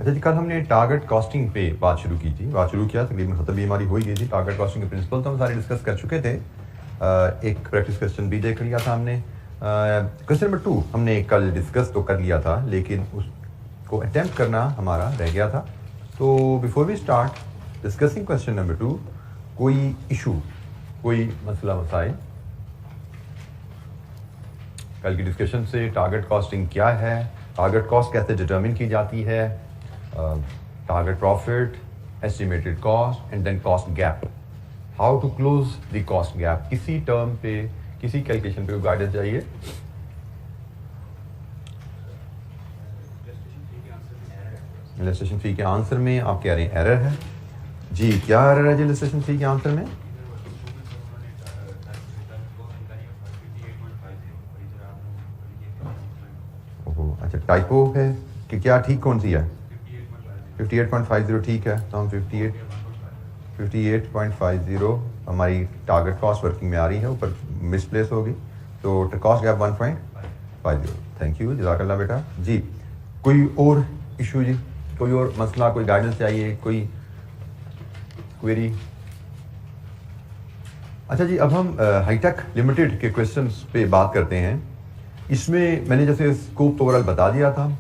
अच्छा जी, कल हमने टारगेट कॉस्टिंग पे बात शुरू किया, तकरीबन ख़त्म भी हमारी हो ही गई थी। टारगेट कॉस्टिंग के प्रिंसिपल तो हम सारे डिस्कस कर चुके थे। एक प्रैक्टिस क्वेश्चन भी देख लिया था हमने। क्वेश्चन नंबर 2 हमने कल डिस्कस तो कर लिया था, लेकिन उसको अटैम्प्ट करना हमारा रह गया था। तो before we start discussing question number 2, कोई इशू, कोई मसला मसाइल कल की डिस्कशन से? टारगेट कॉस्टिंग क्या है, टारगेट कॉस्ट कैसे डिटर्मिन की जाती है, target profit, estimated cost and then cost gap, how to close the cost gap. किसी टर्म पे, किसी कैलकुलेशन पे गाइडेंस चाहिए? इलस्ट्रेशन फी के आंसर में आप कह रहे हैं एरर है जी। क्या एरर है जी इलस्ट्रेशन फी के आंसर में? अच्छा, टाइपो है कि क्या? ठीक कौन सी है? 58.50 ठीक है। तो हम 58.50 हमारी टारगेट कॉस्ट वर्किंग में आ रही है, ऊपर मिसप्लेस होगी, तो कॉस्ट गैप 1.50। थैंक यू, जज़ाकल्लाह बेटा जी। कोई और इशू जी, कोई और मसला, कोई गाइडेंस चाहिए, कोई क्वेरी? अच्छा जी, अब हम हाईटेक लिमिटेड के क्वेश्चंस पे बात करते हैं। इसमें मैंने जैसे स्कोप ओवरऑल बता दिया था,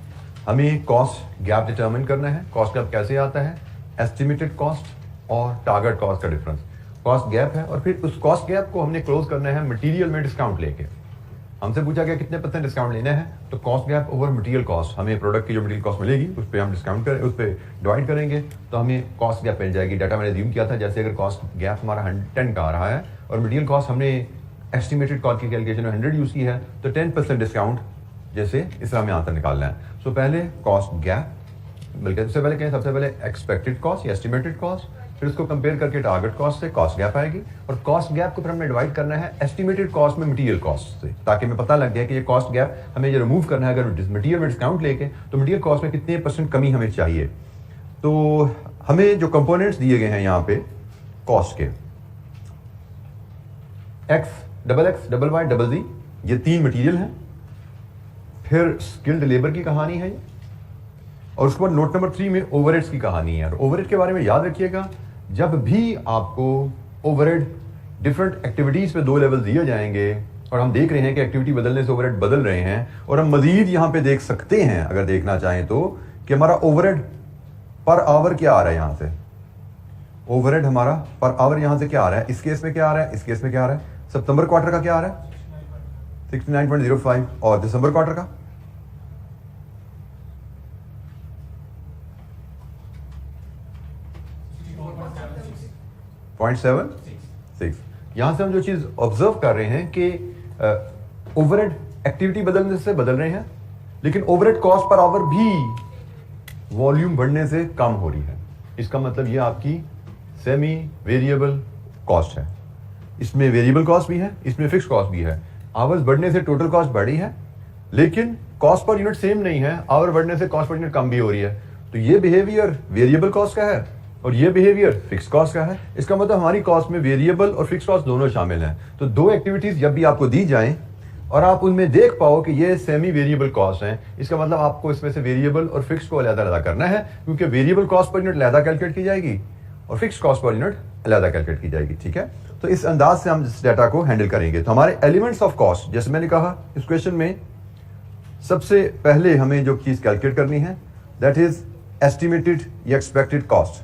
हमें कॉस्ट गैप डिटर्मिन करना है। कॉस्ट गैप कैसे आता है? एस्टिमेटेड कॉस्ट और टारगेट कॉस्ट का डिफरेंस कॉस्ट गैप है, और फिर उस कॉस्ट गैप को हमने क्लोज करना है मटेरियल में डिस्काउंट लेके। हमसे पूछा गया कितने % डिस्काउंट लेना है, तो cost gap over material cost, हमें प्रोडक्ट की जो मटेरियल कॉस्ट मिलेगी उस पर हम डिस्काउंट करें, उस पर डिवाइड करेंगे तो हमें कॉस्ट गैप मिल जाएगी। डाटा मैंने ज्यूम किया था, जैसे अगर कॉस्ट गैप हमारा 110 का आ रहा है और मटेरियल कॉस्ट हमने एस्टिमेटेड कॉस्ट की कैलकुलेशन में 100 यूज़ की है, तो 10% डिस्काउंट जैसे इस तरह में आंसर निकालना है। सो पहले कॉस्ट गैप, बल्कि सबसे पहले कहें, सबसे पहले एक्सपेक्टेड कॉस्ट या एस्टिमेटेड कॉस्ट, फिर उसको कंपेयर करके टारगेट कॉस्ट से कॉस्ट गैप आएगी, और कॉस्ट गैप को फिर हमने डिवाइड करना है एस्टिमेटेड कॉस्ट में मटेरियल कॉस्ट से, ताकि हमें पता लग जाए कि ये कॉस्ट गैप हमें ये रिमूव करना है। अगर मटेरियल में डिस्काउंट लेके तो मटेरियल कॉस्ट में कितने % कमी हमें चाहिए। तो हमें जो कंपोनेंट्स दिए गए हैं यहाँ पे कॉस्ट के, X, double X, double Y, double G, ये 3 मटेरियल हैं। फिर स्किल्ड लेबर की कहानी है, और उसके बाद नोट नंबर 3 में ओवरहेड्स की कहानी है। और ओवरहेड के बारे में याद रखिएगा, जब भी आपको ओवरहेड डिफरेंट एक्टिविटीज पे 2 लेवल दिए जाएंगे, और हम देख रहे हैं कि एक्टिविटी बदलने से ओवरहेड बदल रहे हैं, और हम मजीद यहां पे देख सकते हैं, अगर देखना चाहें तो, कि हमारा ओवरहेड पर आवर क्या आ रहा है। यहां से ओवरहेड हमारा पर आवर यहां से क्या आ रहा है, इस केस में क्या आ रहा है, इस केस में क्या आ रहा है। सितंबर क्वार्टर का क्या आ रहा है? 69.05, और दिसंबर क्वार्टर का 0.76। यहां से हम जो चीज ऑब्जर्व कर रहे हैं कि ओवरहेड एक्टिविटी बदलने से बदल रहे हैं, लेकिन ओवरहेड कॉस्ट पर आवर भी वॉल्यूम बढ़ने से कम हो रही है। इसका मतलब ये आपकी सेमी वेरिएबल कॉस्ट है। इसमें वेरिएबल कॉस्ट भी है, इसमें फिक्स कॉस्ट भी है। आवर्स बढ़ने से टोटल कॉस्ट बढ़ी है, लेकिन कॉस्ट पर यूनिट सेम नहीं है। आवर बढ़ने से कॉस्ट पर यूनिट कम भी हो रही है। तो ये बिहेवियर वेरिएबल कॉस्ट का है और ये बिहेवियर फिक्स कॉस्ट का है। इसका मतलब हमारी कॉस्ट में वेरिएबल और फिक्स कॉस्ट दोनों शामिल हैं। तो 2 एक्टिविटीज जब भी आपको दी जाएं और आप उनमें देख पाओ कि ये सेमी वेरिएबल कॉस्ट हैं, इसका मतलब आपको इसमें से वेरिएबल और फिक्स को अलग-अलग करना है, क्योंकि वेरिएबल कॉस्ट पर यूनिट अलग कैलकुलेट की जाएगी और फिक्स कॉस्ट पर यूनिट अलग कैलकुलेट की जाएगी। ठीक है, तो इस अंदाज से हम इस डाटा को हैंडल करेंगे। तो हमारे एलिमेंट्स ऑफ कॉस्ट, जैसे मैंने कहा इस क्वेश्चन में सबसे पहले हमें जो चीज कैलकुलेट करनी है दैट इज एस्टिमेटेड या एक्सपेक्टेड कॉस्ट।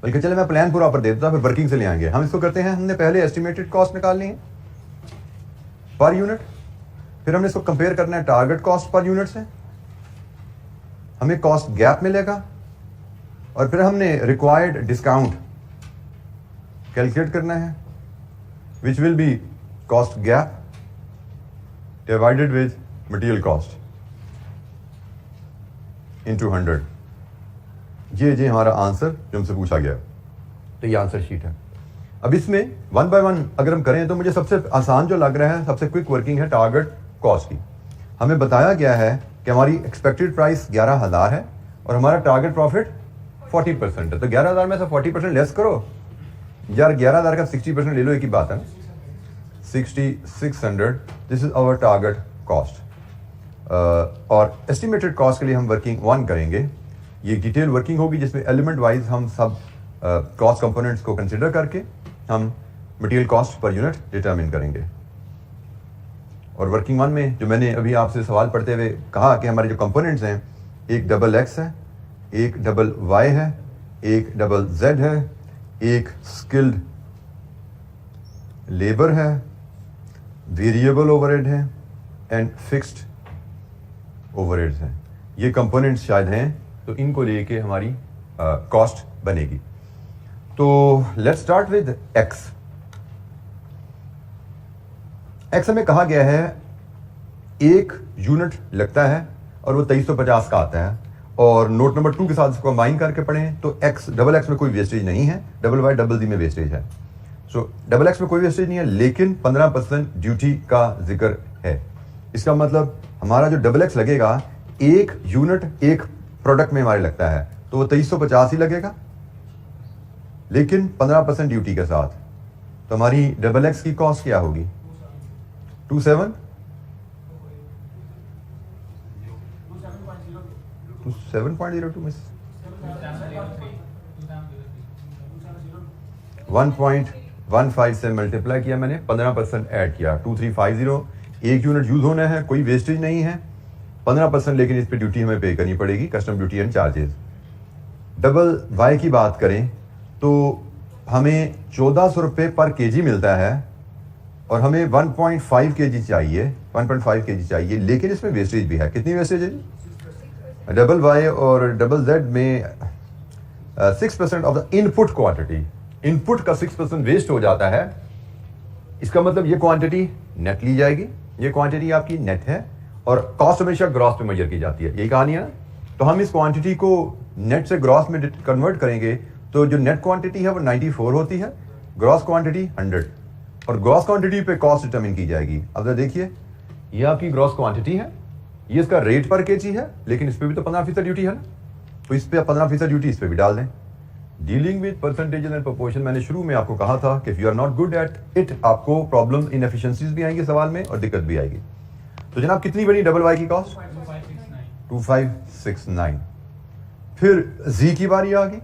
बल्कि चले मैं प्लान पूरा पर दे देता हूं, फिर वर्किंग से ले आएंगे। हम इसको करते हैं, हमने पहले एस्टिमेटेड कॉस्ट निकालनी है पर यूनिट, फिर हमने इसको कंपेयर करना है टारगेट कॉस्ट पर यूनिट से, हमें कॉस्ट गैप मिलेगा, और फिर हमने रिक्वायर्ड डिस्काउंट कैलकुलेट करना है, which will be cost gap divided with material cost into 100। ये हमारा आंसर जो हमसे पूछा गया। तो ये आंसर शीट है। अब इसमें 1 बाय 1 अगर हम करें तो मुझे सबसे आसान जो लग रहा है, सबसे क्विक वर्किंग है टारगेट कॉस्ट की। हमें बताया गया है कि हमारी एक्सपेक्टेड प्राइस 11,000 है और हमारा टारगेट प्रॉफिट 40% है। तो 11,000 में से 40% लेस करो यार, 11,000 का 60% ले लो, एक ही बात है ना, 6,600। This is our target cost. और एस्टिमेटेड कॉस्ट के लिए हम वर्किंग 1 करेंगे। ये डिटेल वर्किंग होगी जिसमें एलिमेंट वाइज हम सब कॉस्ट कंपोनेंट्स को कंसिडर करके हम material cost per unit determine करेंगे। और वर्किंग वन में जो मैंने अभी आपसे सवाल पढ़ते हुए कहा कि हमारे जो कंपोनेंट्स हैं, एक डबल एक्स है, एक डबल वाई है, एक डबल जेड है, एक स्किल्ड लेबर है, वेरिएबल ओवरहेड है एंड फिक्स्ड ओवरहेड्स हैं। ये कंपोनेंट्स शायद हैं, तो इनको लेके हमारी कॉस्ट बनेगी। तो let's start with x. X हमें कहा गया है एक यूनिट लगता है और वो 2350 का आता है, और नोट नंबर 2 के साथ इसको कंबाइन करके पढ़ें तो एक्स डबल एक्स में कोई वेस्टेज नहीं है, डबल वाई डबल जी में वेस्टेज है। सो डबल एक्स में कोई वेस्टेज नहीं है, लेकिन 15% ड्यूटी का जिक्र है। इसका मतलब हमारा जो डबल एक्स लगेगा एक यूनिट एक प्रोडक्ट में हमारे लगता है, तो वो 2350 ही लगेगा, लेकिन 15% ड्यूटी के साथ। तो हमारी डबल एक्स की कॉस्ट क्या होगी? 27.02 मिस 1.15 से मल्टीप्लाई किया मैंने, 15% ऐड किया, 2350। एक यूनिट यूज होना है, कोई वेस्टेज नहीं है, 15%, लेकिन इस पे ड्यूटी हमें पे करनी पड़ेगी, custom duty and charges. Double Y की बात करें तो हमें 1400 रुपये पर केजी मिलता है और हमें 1.5 केजी चाहिए, 1.5 केजी चाहिए, लेकिन इसमें वेस्टेज भी है। कितनी वेस्टेज है? डबल वाई और डबल जेड में 6% of the input quantity, input का 6% वेस्ट हो जाता है। इसका मतलब ये क्वांटिटी नेट ली जाएगी, ये क्वांटिटी आपकी नेट है, और कॉस्ट हमेशा ग्रॉस पे मेजर की जाती है, यही कहानी है ना। तो हम इस क्वांटिटी को नेट से ग्रॉस में कन्वर्ट करेंगे, तो जो नेट क्वांटिटी है वो 94 होती है, ग्रॉस क्वांटिटी 100, और ग्रॉस क्वांटिटी पे कॉस्ट डिटरमिन की जाएगी। अब देखिए, ये आपकी ग्रॉस क्वांटिटी है, ये इसका रेट पर केजी है, लेकिन इस पे भी तो 15% ड्यूटी है ना, तो इस पे 15% ड्यूटी इस पे भी डाल दें। Dealing with percentage and proportion, मैंने शुरू में आपको कहा था कि if you are not good at it, आपको प्रॉब्लम इनएफिशिएंसीज भी आएंगी सवाल में और दिक्कत भी आएगी। तो जनाब कितनी बनी डबल वाई की कॉस्ट? 2569। फिर जी की बारी आ गई।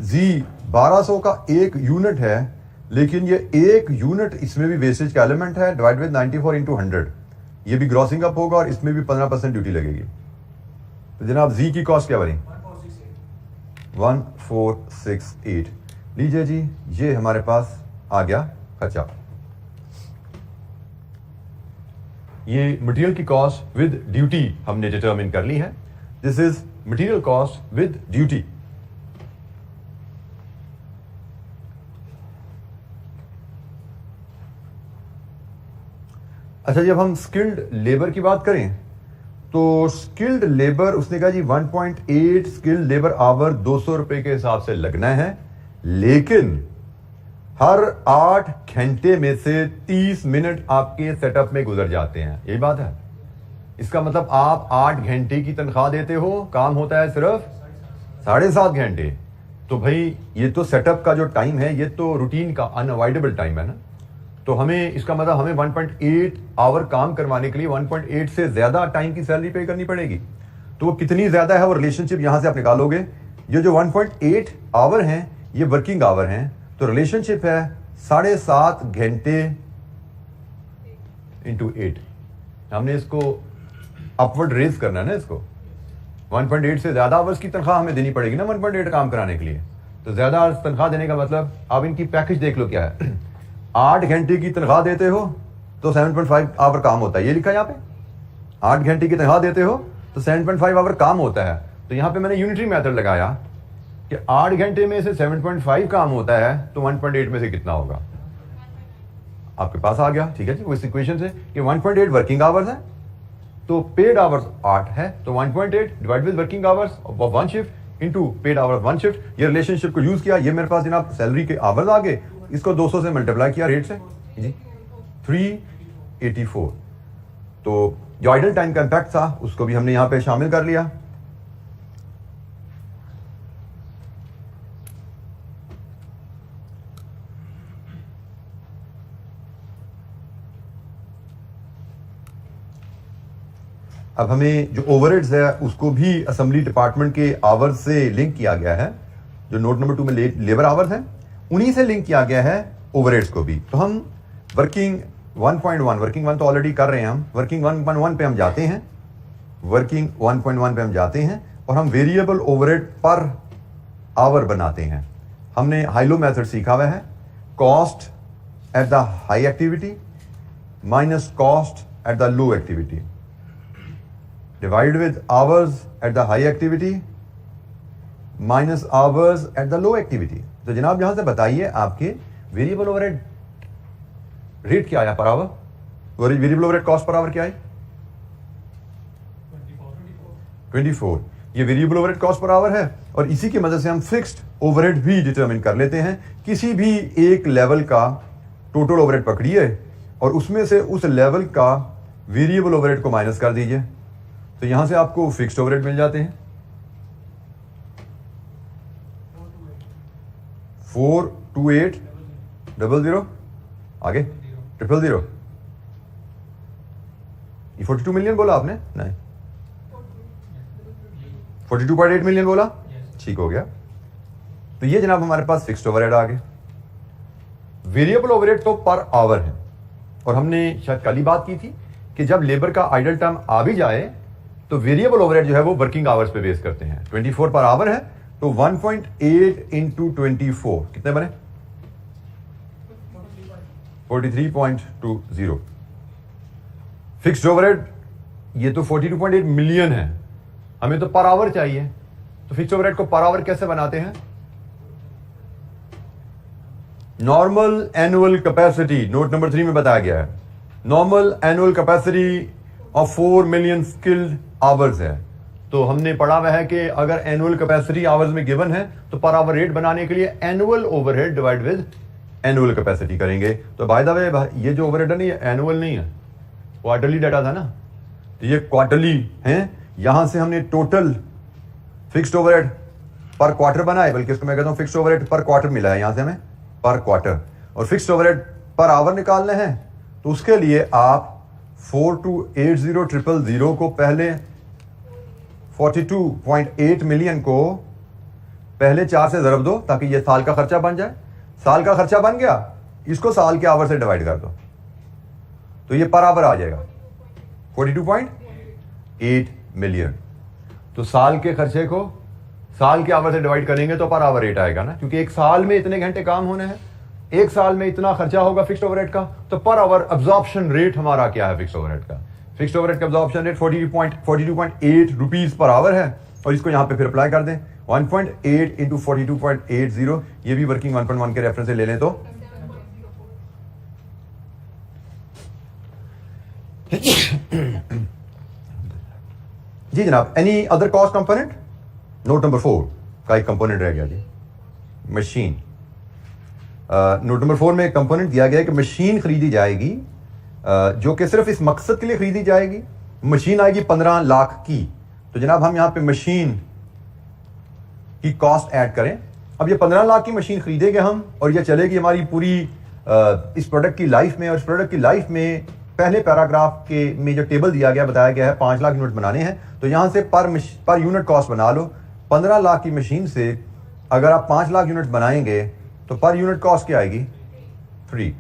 जी 1200 का एक यूनिट है, लेकिन ये एक यूनिट, इसमें भी वेस्टेज का एलिमेंट है, डिवाइड विद 94 इंटू 100, ये भी ग्रॉसिंग अप होगा और इसमें भी 15% ड्यूटी लगेगी। तो जनाब जी की कॉस्ट क्या बनी? 1468। लीजिए जी, ये हमारे पास आ गया खर्चा। ये मटेरियल की कॉस्ट विद ड्यूटी हमने डिटरमिन कर ली है। This is material cost with duty. अच्छा, जब हम स्किल्ड लेबर की बात करें तो स्किल्ड लेबर, उसने कहा जी 1.8 स्किल्ड लेबर आवर 200 रुपए के हिसाब से लगना है, लेकिन हर 8 घंटे में से 30 मिनट आपके सेटअप में गुजर जाते हैं। यही बात है। इसका मतलब आप 8 घंटे की तनख्वाह देते हो, काम होता है सिर्फ 7.5 घंटे। तो भाई ये तो सेटअप का जो टाइम है, ये तो रूटीन का अनअवॉइडेबल टाइम है ना। तो हमें, इसका मतलब हमें 1.8 आवर काम करवाने के लिए 1.8 से ज्यादा टाइम की सैलरी पे करनी पड़ेगी। तो वो कितनी ज्यादा है, वो रिलेशनशिप यहां से आप निकालोगे। ये जो 1.8 आवर हैं ये वर्किंग आवर हैं, तो रिलेशनशिप है 7.5 घंटे इंटू 8। हमने इसको अपवर्ड रेज करना है ना, इसको 1.8 से ज्यादा आवर्स की तनख्वाह हमें देनी पड़ेगी ना 1.8 काम कराने के लिए। तो ज्यादा तनख्वाह देने का मतलब, आप इनकी पैकेज देख लो क्या है। 8 घंटे की तनख्वाह देते हो तो 7.5 आवर काम होता है, ये लिखा है यहाँ पे। 8 घंटे की तनख्वाह देते हो तो 7.5 आवर काम होता है। तो यहाँ पे मैंने यूनिटरी मेथड लगाया कि 8 घंटे में से 7.5 काम होता है, तो 1.8 में से कितना होगा, आपके पास आ गया। ठीक है जी, इस इक्वेशन से कि 1.8 वर्किंग आवर्स है, तो पेड आवर्स 8 है, तो 1.8 divide with working hours of 1 shift into paid hours 1 shift. ये रिलेशनशिप को यूज किया। ये मेरे पास जनाब सैलरी के आवर्स आ गए, इसको 200 से मल्टीप्लाई किया रेट से जी, 384। तो जो आइडल टाइम का इंपैक्ट था उसको भी हमने यहां पे शामिल कर लिया। अब हमें जो ओवरहेड्स है उसको भी असेंबली डिपार्टमेंट के आवर्स से लिंक किया गया है। जो नोट नंबर 2 में लेबर आवर्स हैं उन्हीं से लिंक किया गया है ओवरहेड्स को भी। तो हम वर्किंग 1.1, वर्किंग 1 तो ऑलरेडी कर रहे हैं, हम वर्किंग 1.1 पे हम जाते हैं, वर्किंग 1.1 पे हम जाते हैं और हम वेरिएबल ओवरहेड पर आवर बनाते हैं। हमने हाई लो मेथड सीखा हुआ है, cost at the high activity minus cost at the low activity divide with hours at the high activity minus hours at the low activity. तो जनाब यहां से बताइए आपके वेरिएबल ओवरहेड रेट क्या आया per hour, variable overhead cost per hour क्या है? 24। ये variable overhead cost per hour है और इसी की मदद से हम फिक्स्ड ओवरहेड भी डिटरमिन कर लेते हैं। किसी भी एक लेवल का टोटल ओवरहेड पकड़िए और उसमें से उस लेवल का वेरिएबल ओवरहेड को माइनस कर दीजिए, तो यहां से आपको फिक्स्ड ओवरहेड मिल जाते हैं। 42800 आगे 000। ये 42 मिलियन बोला आपने? नहीं, 42.8 मिलियन बोला, ठीक हो गया। तो ये जनाब हमारे पास फिक्स्ड ओवरहेड आ गए। वेरिएबल ओवरहेड तो पर आवर है और हमने शायद कल ही बात की थी कि जब लेबर का आइडल टर्म आ भी जाए तो वेरिएबल ओवरहेड जो है वो वर्किंग आवर्स पे बेस करते हैं। 24 पर आवर है तो 1.8 इंटू 24 कितने बने? 43.20। फिक्स्ड ओवरहेड ये तो 42.8 मिलियन है, हमें तो पर आवर चाहिए, तो फिक्स्ड ओवरहेड को पर आवर कैसे बनाते हैं? Normal annual capacity note number 3 में बताया गया है। Normal annual capacity of 4 million skilled hours है। तो हमने पढ़ा हुआ है कि अगर एनुअल कैपेसिटी आवर्स में गिवन है तो पर आवर रेट बनाने के लिए annual overhead divide with annual capacity करेंगे। तो बाय द वे ये जो ओवरहेड है ना ये एनुअल नहीं है, क्वार्टरली डाटा था ना, तो ये क्वार्टरली है। यहां से हमने टोटल फिक्स्ड ओवरहेड पर क्वार्टर बनाए, बल्कि इसको मैं कहता हूं फिक्स्ड ओवरहेड पर क्वार्टर मिला है यहां से हमें पर क्वार्टर, और फिक्स्ड ओवरहेड पर आवर निकालने हैं। तो उसके लिए आप 4280000 को पहले 42.8 मिलियन को पहले 4 से ज़रब दो ताकि ये साल का खर्चा बन जाए। साल का खर्चा बन गया, इसको साल के आवर से डिवाइड कर दो तो ये पर आवर आ जाएगा 42.8 मिलियन। तो साल के खर्चे को साल के आवर से डिवाइड करेंगे तो पर आवर रेट आएगा ना, क्योंकि एक साल में इतने घंटे काम होने हैं, एक साल में इतना खर्चा होगा फिक्स्ड ओवरहेड का, तो पर आवर अब्जॉर्प्शन रेट हमारा क्या है फिक्स्ड ओवरहेड का? फिक्स्ड ओवरहेड का absorption rate 42.8 rupees per hour है और इसको यहां पे फिर अप्लाई कर दें 1.8 इंटू 42.80। ये भी वर्किंग 1.1 के रेफरेंस से ले लें तो जी जनाब। Any other cost component? Note number 4 का एक कंपोनेंट रह गया जी, मशीन। नोट नंबर 4 में एक कंपोनेंट दिया गया है कि मशीन खरीदी जाएगी जो कि सिर्फ इस मकसद के लिए खरीदी जाएगी। मशीन आएगी 15 लाख की। तो जनाब हम यहां पे मशीन की कॉस्ट ऐड करें। अब ये 15 लाख की मशीन खरीदेंगे हम और ये चलेगी हमारी पूरी इस प्रोडक्ट की लाइफ में, और इस प्रोडक्ट की लाइफ में पहले पैराग्राफ के में जो टेबल दिया गया बताया गया है 5 लाख यूनिट बनाने हैं। तो यहां से पर यूनिट कॉस्ट बना लो। 15 लाख की मशीन से अगर आप 5 लाख यूनिट बनाएंगे तो पर यूनिट कॉस्ट क्या आएगी? 3।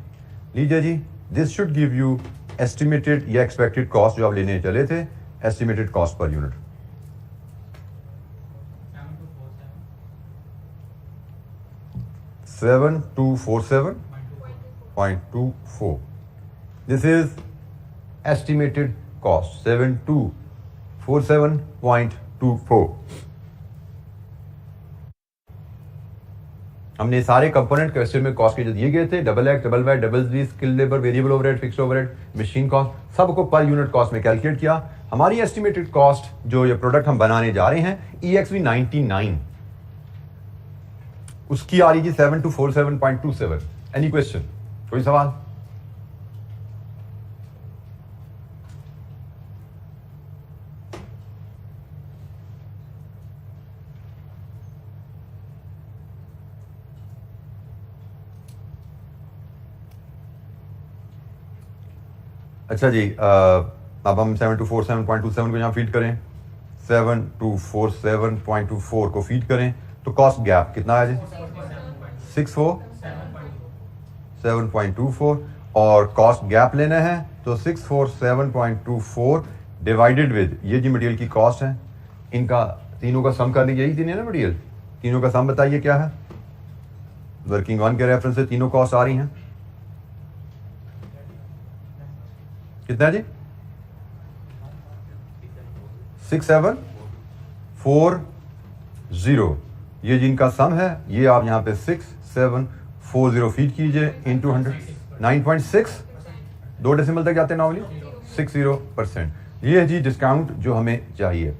लीजिए जी, this should give you estimated या एक्सपेक्टेड कॉस्ट जो आप लेने चले थे, estimated cost per unit. $7247.24। This is estimated cost 7247.24। हमने सारे कंपोनेंट क्वेश्चन में कॉस्ट के जो दिए गए थे, double X, double Y, double G, skill labour, variable overhead, fixed overhead, machine cost, सबको पर यूनिट कॉस्ट में कैलकुलेट किया। हमारी एस्टिमेटेड कॉस्ट जो ये प्रोडक्ट हम बनाने जा रहे हैं EXV 99, उसकी आ रही थी 7247.27। Any question? कोई सवाल? अच्छा जी, अब हम 7247.27 को यहाँ फीड करें, 7247.24 को फीड करें तो कॉस्ट गैप कितना आ जाए, 647.24 और कॉस्ट गैप लेना है तो 647.24 डिवाइडेड विद ये जी मटेरियल की कॉस्ट है, इनका तीनों का सम कर लीजिए, यही तीन है ना मटेरियल, तीनों का सम बताइए क्या है। वर्किंग वन के रेफरेंस से तीनों कॉस्ट आ रही हैं, कितना जी, 6740, ये जिनका सम है ये आप यहाँ पे 6740 फीड कीजिए इनटू 100, 9.6, 2 डेसिमल तक जाते हैं नॉर्मली, 60%। ये है जी डिस्काउंट जो हमें चाहिए,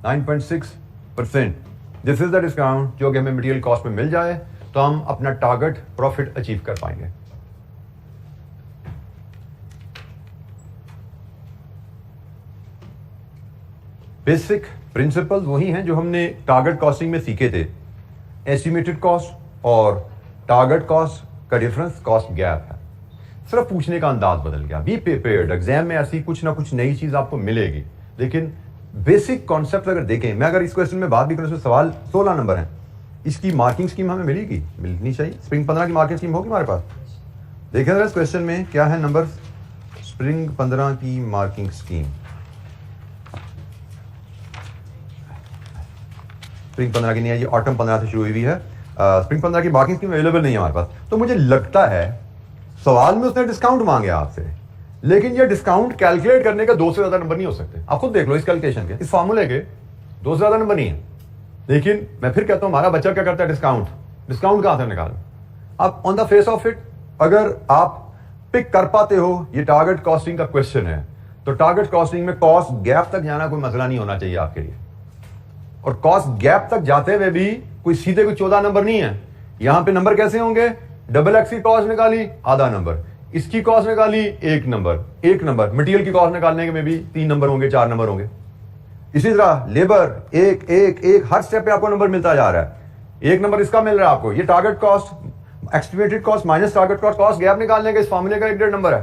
9.6%। दिस इज द डिस्काउंट जो कि हमें मटेरियल कॉस्ट में मिल जाए तो हम अपना टारगेट प्रॉफिट अचीव कर पाएंगे। बेसिक प्रिंसिपल वही हैं जो हमने टारगेट कॉस्टिंग में सीखे थे। एस्टिमेटेड कॉस्ट और टारगेट कॉस्ट का डिफरेंस कॉस्ट गैप है, सिर्फ पूछने का अंदाज बदल गया। बी प्रिपेयर्ड, एग्जाम में ऐसी कुछ ना कुछ नई चीज आपको मिलेगी, लेकिन बेसिक कॉन्सेप्ट अगर देखें, मैं अगर इस क्वेश्चन में बात भी करूं, सवाल 16 नंबर है, इसकी मार्किंग स्कीम हमें मिलेगी, मिलनी चाहिए। स्प्रिंग 15 की मार्किंग स्कीम होगी हमारे पास, देखें इस क्वेश्चन में क्या है नंबर, स्प्रिंग 15 की मार्किंग स्कीम। स्प्रिंग 15 की नहीं है, ये ऑटम 15 से शुरू हुई है। स्प्रिंग 15 की मार्किंग स्कीम अवेलेबल नहीं है हमारे पास। तो मुझे लगता है सवाल में उसने डिस्काउंट मांगे आपसे, लेकिन ये डिस्काउंट कैलकुलेट करने का 2 से ज्यादा नंबर नहीं हो सकते। आप खुद देख लो इस कैलकुलेशन के, इस फॉर्मूले के 2 से ज्यादा नंबर नहीं है। लेकिन मैं फिर कहता हूं हमारा बच्चा क्या करता है, डिस्काउंट कहां से निकाल। अब on the face of it अगर आप पिक कर पाते हो ये टारगेट कॉस्टिंग का क्वेश्चन है, तो टारगेट कॉस्टिंग में कॉस्ट गैप तक जाना कोई मसला नहीं होना चाहिए आपके लिए। और कॉस्ट गैप तक जाते हुए भी कोई सीधे कोई 14 नंबर नहीं है। यहां पे नंबर कैसे होंगे, डबल एक्स की कॉस्ट निकाली आधा नंबर, इसकी कॉस्ट निकाली 1 नंबर, मटेरियल की कॉस्ट निकालने में भी 3 नंबर होंगे, 4 नंबर होंगे। इसी तरह लेबर एक हर स्टेप पे आपको नंबर मिलता जा रहा है। 1 नंबर इसका मिल रहा है आपको, ये target cost, estimated cost minus target cost, cost gap निकालने का इस फॉर्मूले का 1.5 नंबर है।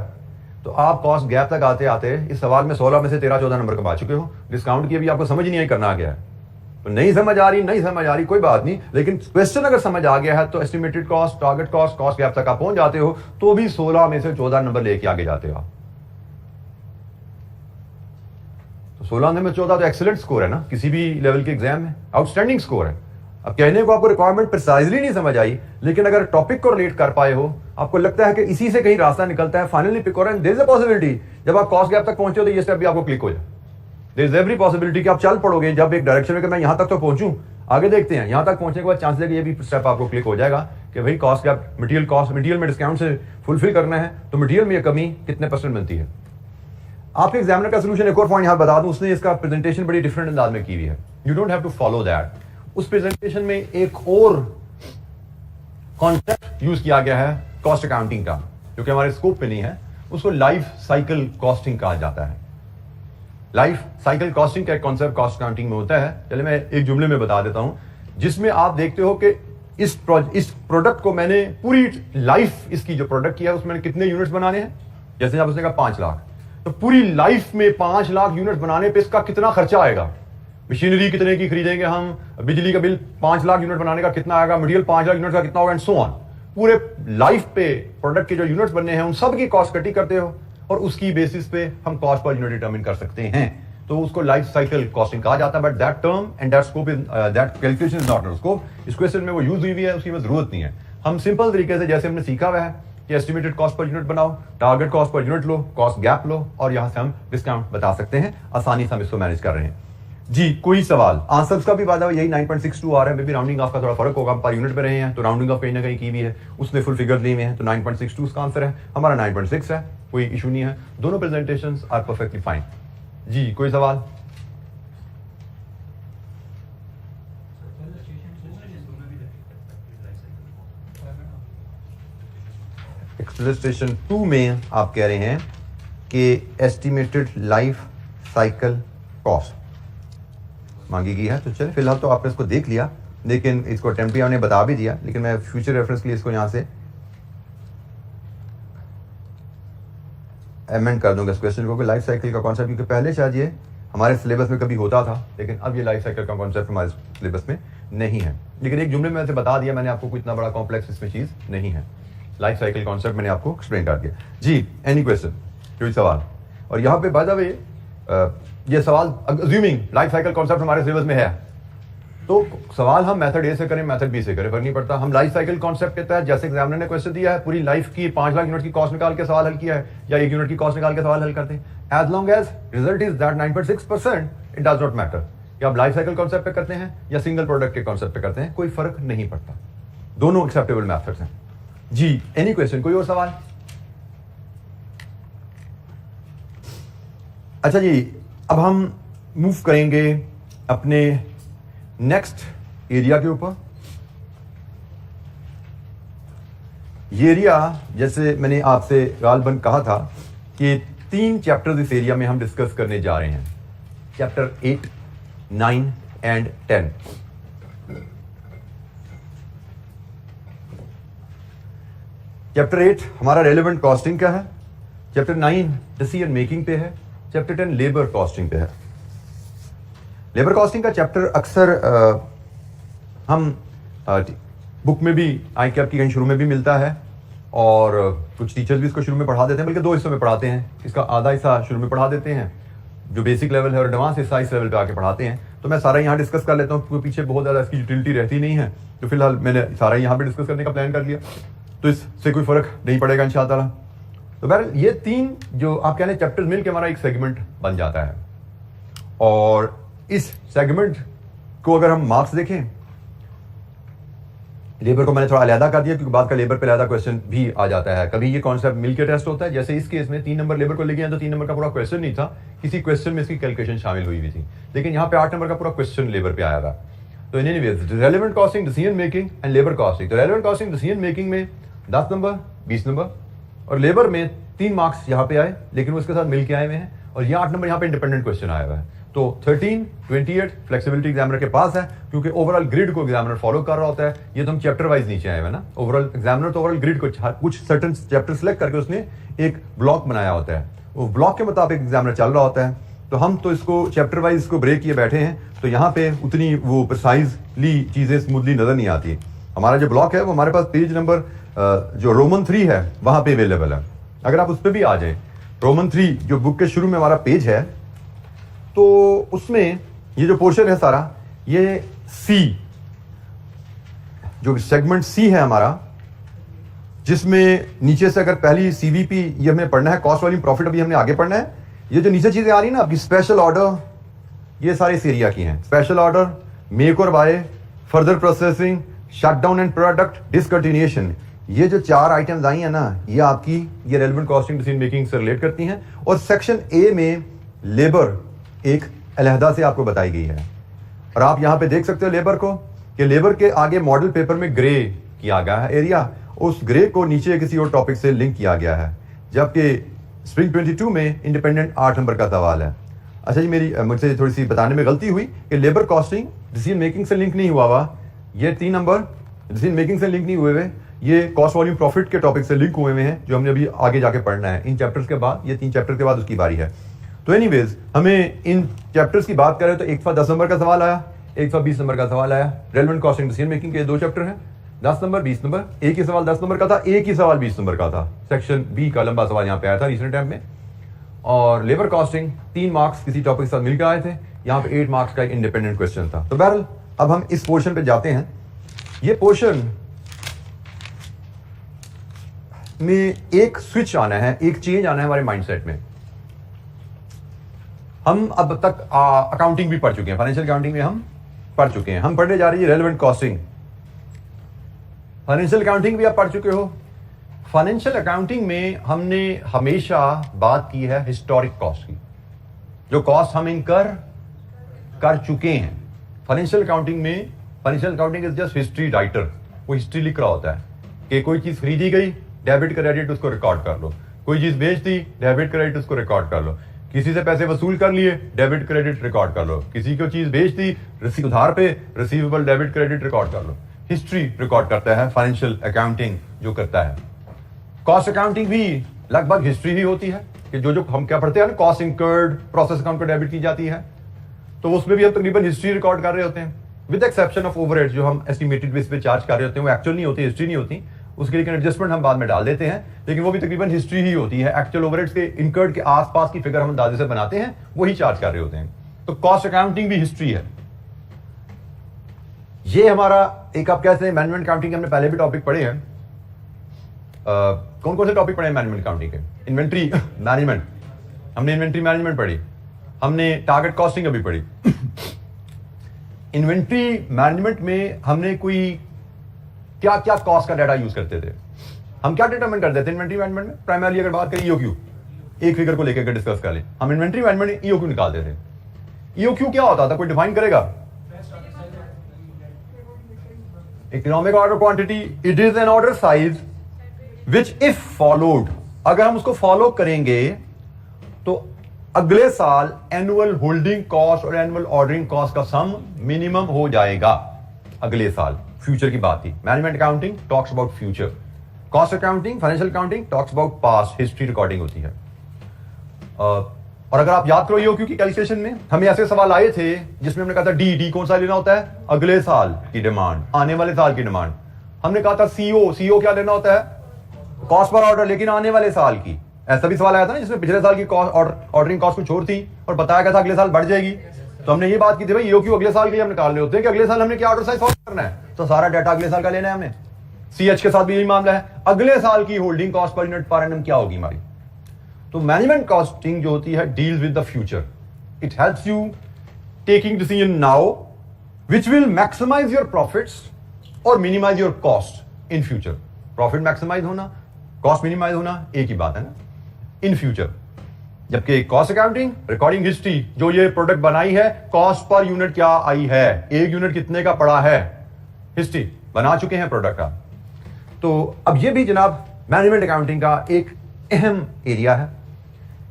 तो आप कॉस्ट गैप तक आते आते इस सवाल में 16 में से 13-14 नंबर कमा चुके हो। डिस्काउंट की अभी आपको समझ नहीं आई करना आ गया है, तो नहीं समझ आ रही कोई बात नहीं, लेकिन क्वेश्चन अगर समझ आ गया है तो estimated cost, target cost, cost gap तक आप पहुंच जाते हो, तो भी 16 में से 14 नंबर लेके आगे जाते हो आप। तो 16 में 14 तो एक्सीलेंट स्कोर है ना, किसी भी लेवल के एग्जाम में आउटस्टैंडिंग स्कोर है। अब कहने को आपको रिक्वायरमेंट प्रिसाइजली नहीं समझ आई, लेकिन अगर टॉपिक को रिलेट कर पाए हो, आपको लगता है कि इसी से कहीं रास्ता निकलता है, फाइनली पिक हो रहा है, देयर इज अ पॉसिबिलिटी जब आप कॉस्ट गैप तक पहुंचे हो तो ये स्टेप भी आपको क्लिक हो जाए। देयर इज एवरी पॉसिबिलिटी कि आप चल पड़ोगे जब एक डायरेक्शन में कि मैं यहां तक तो पहुंचूं, आगे देखते हैं। यहां तक पहुंचने के बाद चांस है कि ये भी स्टेप आपको क्लिक हो जाएगा कि भाई कॉस्ट गैप, मटेरियल में डिस्काउंट से फुलफिल करना है, तो मटेरियल में ये कमी कितने % मिलती है। आपके एग्जामिनर का सोल्यूशन एक और पॉइंट यहां बता दूं, उसने इसका प्रेजेंटेशन बड़ी डिफरेंट अंदाज में की हुई है। You don't have to follow that. उस प्रेजेंटेशन में एक और कॉन्सेप्ट यूज किया गया है कॉस्ट अकाउंटिंग का, जो कि हमारे स्कोप पे नहीं है। उसको लाइफ साइकिल कॉस्टिंग कहा जाता है। लाइफ साइकिल कॉस्टिंग का एक कॉन्सेप्ट कॉस्ट अकाउंटिंग में होता है। चलिए मैं एक जुमले में बता देता हूं, जिसमें आप देखते हो कि इस प्रोडक्ट को मैंने पूरी लाइफ, इसकी जो प्रोडक्ट किया है उसमें कितने यूनिट्स बनाने हैं। जैसे आप उसने कहा 5 लाख, तो पूरी लाइफ में 5 लाख यूनिट बनाने पे इसका कितना खर्चा आएगा, मशीनरी कितने की खरीदेंगे हम, बिजली का बिल 5 लाख यूनिट बनाने का कितना आएगा, मटेरियल 5 लाख यूनिट का कितना होगा, एंड सो ऑन। पूरे लाइफ पे प्रोडक्ट के जो यूनिट्स बनने हैं उन सब की कॉस्ट कटी करते हो और उसकी बेसिस पे हम कॉस्ट पर यूनिट डिटरमिन कर सकते हैं। तो उसको लाइफ साइकिल कॉस्टिंग कहा जाता है। But that term and that scope is that calculation is not scope. इस क्वेश्चन में वो यूज हुई है, उसकी जरूरत नहीं है। हम सिंपल तरीके से जैसे हमने सीखा हुआ है कि एस्टिमेटेड कॉस्ट पर यूनिट बनाओ, टारगेट कॉस्ट पर यूनिट लो, कॉस्ट गैप लो, और यहां से हम डिस्काउंट बता सकते हैं। आसानी से हम इसको मैनेज कर रहे हैं। जी कोई सवाल, आंसर्स का भी वादा यही 9.62 आ रहा है। मे भी राउंडिंग ऑफ का थोड़ा फर्क होगा, हम पर यूनिट पे रहे हैं तो राउंडिंग ऑफ कहीं ना कहीं की भी है, उसने फुल फिगर ली हुई है, तो 9.62 उसका आंसर है, हमारा 9.6 है, कोई इशू नहीं है। दोनों प्रेजेंटेशंस आर परफेक्टली फाइन। जी कोई सवाल? एक्सप्लेनेशन 2 में आप कह रहे हैं कि एस्टिमेटेड लाइफ साइकिल कॉस्ट मांगी गई है। तो चलिए फिलहाल तो आपने इसको देख लिया, लेकिन इसको अटेम्प्ट भी हमने बता भी दिया, लेकिन मैं फ्यूचर रेफरेंस के लिए इसको यहां से अमेंड कर दूंगा इस क्वेश्चन को कि लाइफ साइकिल का कॉन्सेप्ट, क्योंकि पहले शायद ये हमारे सिलेबस में कभी होता था, लेकिन अब ये लाइफ साइकिल का कॉन्सेप्ट हमारे सिलेबस में नहीं है। लेकिन एक जुमले में मैंने बता दिया, मैंने आपको कोई इतना बड़ा कॉम्प्लेक्स इसमें चीज़ नहीं है। लाइफ साइकिल कॉन्सेप्ट मैंने आपको एक्सप्लेन कर दिया। जी, एनी क्वेश्चन, कोई सवाल? और यहाँ पे बाय द वे ये सवाल अज्यूमिंग लाइफ साइकिल कॉन्सेप्ट हमारे सिलेबस में है, तो सवाल हम मेथड ए से करें मेथड बी से करें फर्क नहीं पड़ता। हम लाइफ साइकिल कॉन्सेप्ट के तहत जैसे एग्जामिनर ने क्वेश्चन दिया है, पूरी लाइफ की 5 लाख यूनिट की कॉस्ट निकाल के सवाल हल किया है, या 1 यूनिट की कॉस्ट निकाल के सवाल हल करते हैं, as long as result is that 9.6%, it does not matter कि आप लाइफ साइकिल कॉन्सेप्ट पे करते हैं या सिंगल प्रोडक्ट के कॉन्सेप्ट पे करते हैं, कोई फर्क नहीं पड़ता, दोनों एक्सेप्टेबल मेथड्स हैं। जी, एनी क्वेश्चन, कोई और सवाल? अच्छा जी, अब हम मूव करेंगे अपने नेक्स्ट एरिया के ऊपर। ये एरिया, जैसे मैंने आपसे गालबन कहा था कि 3 चैप्टर्स इस एरिया में हम डिस्कस करने जा रहे हैं, चैप्टर 8, 9 एंड 10। चैप्टर 8 हमारा रेलेवेंट कॉस्टिंग का है, चैप्टर 9 डिसीजन मेकिंग पे है, चैप्टर 10 लेबर कॉस्टिंग पे है। लेबर कॉस्टिंग का चैप्टर अक्सर हम बुक में भी ICAP की कहीं शुरू में भी मिलता है, और कुछ टीचर्स भी इसको शुरू में पढ़ा देते हैं, बल्कि 2 हिस्सों में पढ़ाते हैं। इसका आधा हिस्सा शुरू में पढ़ा देते हैं जो बेसिक लेवल है, और एडवांस हिस्सा इस लेवल पे आके पढ़ाते हैं। तो मैं सारा यहाँ डिस्कस कर लेता हूँ, क्योंकि पीछे बहुत ज़्यादा इसकी यूटिलिटी रहती नहीं है, तो फिलहाल मैंने सारा यहाँ पे डिस्कस करने का प्लान कर लिया, तो इससे कोई फर्क नहीं पड़ेगा इंशाअल्लाह। तो बहरहाल ये 3 जो आप कह रहे हैं चैप्टर्स मिल के हमारा एक सेगमेंट बन जाता है, और इस सेगमेंट को अगर हम मार्क्स देखें, लेबर को मैंने थोड़ा अलहदा कर दिया क्योंकि बाद का लेबर पे अलहदा क्वेश्चन भी आ जाता है। कभी ये कॉन्सेप्ट मिलकर टेस्ट होता है, जैसे इस केस में 3 नंबर लेबर को ले गए तो 3 नंबर का पूरा क्वेश्चन नहीं था, किसी क्वेश्चन में इसकी कैलकुलेशन शामिल हुई थी, लेकिन यहाँ पे 8 नंबर का पूरा क्वेश्चन लेबर पे आया था। तो in anyways relevant costing, decision making and labour costing. तो रेलेवेंट कॉस्टिंग डिसीजन मेकिंग में 10 नंबर, 20 नंबर, और लेबर में 3 मार्क्स यहाँ पे आए, लेकिन वो इसके साथ मिल के आए हुए हैं, और ये 8 नंबर यहाँ पे इंडिपेंडेंट क्वेश्चन आया हुआ है। तो 13, 28 फ्लेक्सिबिलिटी एग्जामिनर के पास है, क्योंकि ओवरऑल ग्रिड को एग्जामिनर फॉलो कर रहा होता है। ये तो हम चैप्टर वाइज नीचे आए हुए ना, ओवरऑल एग्जामिनर तो ओवरऑल ग्रिड को कुछ सर्टेन चैप्टर सेलेक्ट करके उसने एक ब्लॉक बनाया होता है, वो ब्लॉक के मुताबिक एग्जामिनर चल रहा होता है। तो हम तो इसको चैप्टर वाइज इसको ब्रेक किए बैठे हैं, तो यहाँ पे उतनी वो प्रिसाइजली चीजें स्मूथली नजर नहीं आती। हमारा जो ब्लॉक है वो हमारे पास पेज नंबर जो रोमन 3 है वहां पे अवेलेबल है, अगर आप उस पर भी आ जाए। रोमन 3 जो बुक के शुरू में हमारा पेज है, तो उसमें ये जो पोर्शन है सारा, ये सी जो सेगमेंट सी है हमारा, जिसमें नीचे से अगर पहली सीवीपी ये हमें पढ़ना है, कॉस्ट वॉल्यूम प्रॉफिट अभी हमने आगे पढ़ना है। ये जो नीचे चीजें आ रही है ना आपकी, स्पेशल ऑर्डर, ये सारे इस एरिया की हैं। स्पेशल ऑर्डर, मेक और buy, further processing, shutdown and product discontinuation, ये जो 4 आइटम्स आई है ना, ये आपकी ये रेलेवेंट कॉस्टिंग डिसीजन मेकिंग से रिलेट करती हैं। और सेक्शन ए में लेबर एक अलहदा से आपको बताई गई है, और आप यहां पे देख सकते हो लेबर को, कि लेबर के आगे मॉडल पेपर में ग्रे किया गया है एरिया, उस ग्रे को नीचे किसी और टॉपिक से लिंक किया गया है, जबकि स्प्रिंग 22 में इंडिपेंडेंट 8 नंबर का सवाल है। अच्छा जी, मुझसे थोड़ी सी बताने में गलती हुई कि लेबर कॉस्टिंग डिसीजन मेकिंग से लिंक नहीं हुआ ये 3 नंबर डिसीजन मेकिंग से लिंक नहीं हुए हुए, ये कॉस्ट वॉल्यूम प्रॉफिट के टॉपिक से लिंक हुए हुए हैं, जो हमने अभी आगे जाके पढ़ना है इन चैप्टर्स के बाद। ये 3 चैप्टर के बाद उसकी बारी है। तो एनीवेज हमें इन चैप्टर्स की बात करें तो एक 10 नंबर का सवाल आया, 120 नंबर का सवाल आया। रेलेवेंट कॉस्टिंग डिसीजन मेकिंग के 2 चैप्टर हैं, 10 नंबर 20 नंबर। एक ही सवाल 10 नंबर का था, एक ही सवाल 20 नंबर का था। सेक्शन बी का लंबा सवाल यहाँ पे आया था रिसेंट टाइम में। और लेबर कॉस्टिंग 3 मार्क्स किसी टॉपिक के साथ मिलकर आए थे, यहाँ पे 8 मार्क्स का एक इंडिपेंडेंट क्वेश्चन था। तो बहरहाल अब हम इस पोर्शन पे जाते हैं। ये पोर्शन में एक स्विच आना है, एक चेंज आना है हमारे माइंडसेट में। हम अब तक अकाउंटिंग भी पढ़ चुके हैं, फाइनेंशियल अकाउंटिंग में हम पढ़ चुके हैं, हम पढ़ने जा रही है रेलेवेंट कॉस्टिंग। फाइनेंशियल अकाउंटिंग भी आप पढ़ चुके हो। फाइनेंशियल अकाउंटिंग में हमने हमेशा बात की है हिस्टोरिक कॉस्ट की, जो कॉस्ट हम इनकर कर चुके हैं। फाइनेंशियल अकाउंटिंग में, financial accounting is just history writer, वो हिस्ट्री लिख रहा होता है कि कोई चीज खरीदी गई, डेबिट क्रेडिट उसको रिकॉर्ड कर लो, कोई चीज बेच दी, डेबिट क्रेडिट उसको रिकॉर्ड कर लो, किसी से पैसे वसूल कर लिए, डेबिट क्रेडिट रिकॉर्ड कर लो, किसी को चीज बेच दी उधार पे, रिसीवेबल डेबिट क्रेडिट रिकॉर्ड कर लो। हिस्ट्री रिकॉर्ड करता है फाइनेंशियल अकाउंटिंग जो करता है। कॉस्ट अकाउंटिंग भी लगभग हिस्ट्री ही होती है कि जो हम क्या पढ़ते हैं ना, कॉस्ट इंकर्ड प्रोसेस अकाउंट को डेबिट की जाती है, तो उसमें भी हम तकरीबन हिस्ट्री रिकॉर्ड कर रहे होते हैं, विद एक्सेप्शन ऑफ ओवरहेड्स जो हम एस्टिमेटेड बेस पे चार्ज कर रहे होते हैं, वो एक्चुअल नहीं होती, हिस्ट्री नहीं होती, उसके लिए एडजस्टमेंट हम बाद में डाल देते हैं, लेकिन वो भी तकरीबन हिस्ट्री ही होती है। एक्चुअल ओवरहेड्स के इंकर्ड के आसपास की फिगर हम अंदाजे से बनाते हैं, वही चार्ज कर रहे होते हैं। तो कॉस्ट अकाउंटिंग भी हिस्ट्री है। ये हमारा एक, आप कहते हैं मैनेजमेंट अकाउंटिंग के हमने पहले भी टॉपिक पढ़े हैं। कौन कौन से टॉपिक पढ़े हैं मैनेजमेंट अकाउंटिंग के? इन्वेंट्री मैनेजमेंट, हमने इन्वेंट्री मैनेजमेंट पढ़ी, हमने टारगेट कॉस्टिंग अभी पढ़ी। इन्वेंट्री मैनेजमेंट में हमने कोई क्या क्या कॉस्ट का डाटा यूज करते थे, हम क्या डिटरमिन करते थे इन्वेंट्री मैनेजमेंट में? प्राइमरली अगर बात करें ईओक्यू, एक फिगर को लेकर डिस्कस कर लें, हम इन्वेंट्री मैनेजमेंट में ईओक्यू निकालते थे। ईओक्यू क्या होता था, कोई डिफाइन करेगा? Economic order quantity, it is an order size which if followed, अगर हम उसको फॉलो करेंगे तो अगले साल एनुअल होल्डिंग कॉस्ट और एनुअल ऑर्डरिंग कॉस्ट का सम मिनिमम हो जाएगा अगले साल। फ्यूचर की बात थी। Management accounting talks about future, cost accounting financial accounting talks about past, history recording होती है। और अगर आप याद करो ईओक्यू की कैलकुलेशन में हमें ऐसे सवाल आए थे जिसमें हमने कहा था डी कौन सा लेना होता है? अगले साल की डिमांड, आने वाले साल की डिमांड। हमने कहा था सीओ क्या लेना होता है? कॉस्ट पर ऑर्डर, लेकिन आने वाले साल की। ऐसा भी सवाल आया था ना जिसमें पिछले साल की ऑर्डरिंग कॉस्ट कुछ और थी और बताया गया था अगले साल बढ़ जाएगी। तो हमने ये बात की थी भाई ईओक्यू अगले साल के लिए हम निकाल रहे होते हैं कि अगले साल हमने क्या ऑर्डर साइज फॉलो करना है, तो सारा डाटा अगले साल का लेना है हमने। सीएच के साथ भी यही मामला है, अगले साल की holding cost per unit per annum क्या होगी हमारी। तो मैनेजमेंट कॉस्टिंग जो होती है deals with the future, it helps you taking decision now which will maximize your profits और minimize your cost in future. Profit maximize होना, कॉस्ट मिनिमाइज होना एक ही बात है ना इन फ्यूचर। जबकि कॉस्ट अकाउंटिंग रिकॉर्डिंग हिस्ट्री, जो ये प्रोडक्ट बनाई है कॉस्ट पर यूनिट क्या आई है, एक यूनिट कितने का पड़ा है, हिस्ट्री बना चुके हैं प्रोडक्ट का। तो अब ये भी जनाब मैनेजमेंट अकाउंटिंग का एक अहम एरिया है।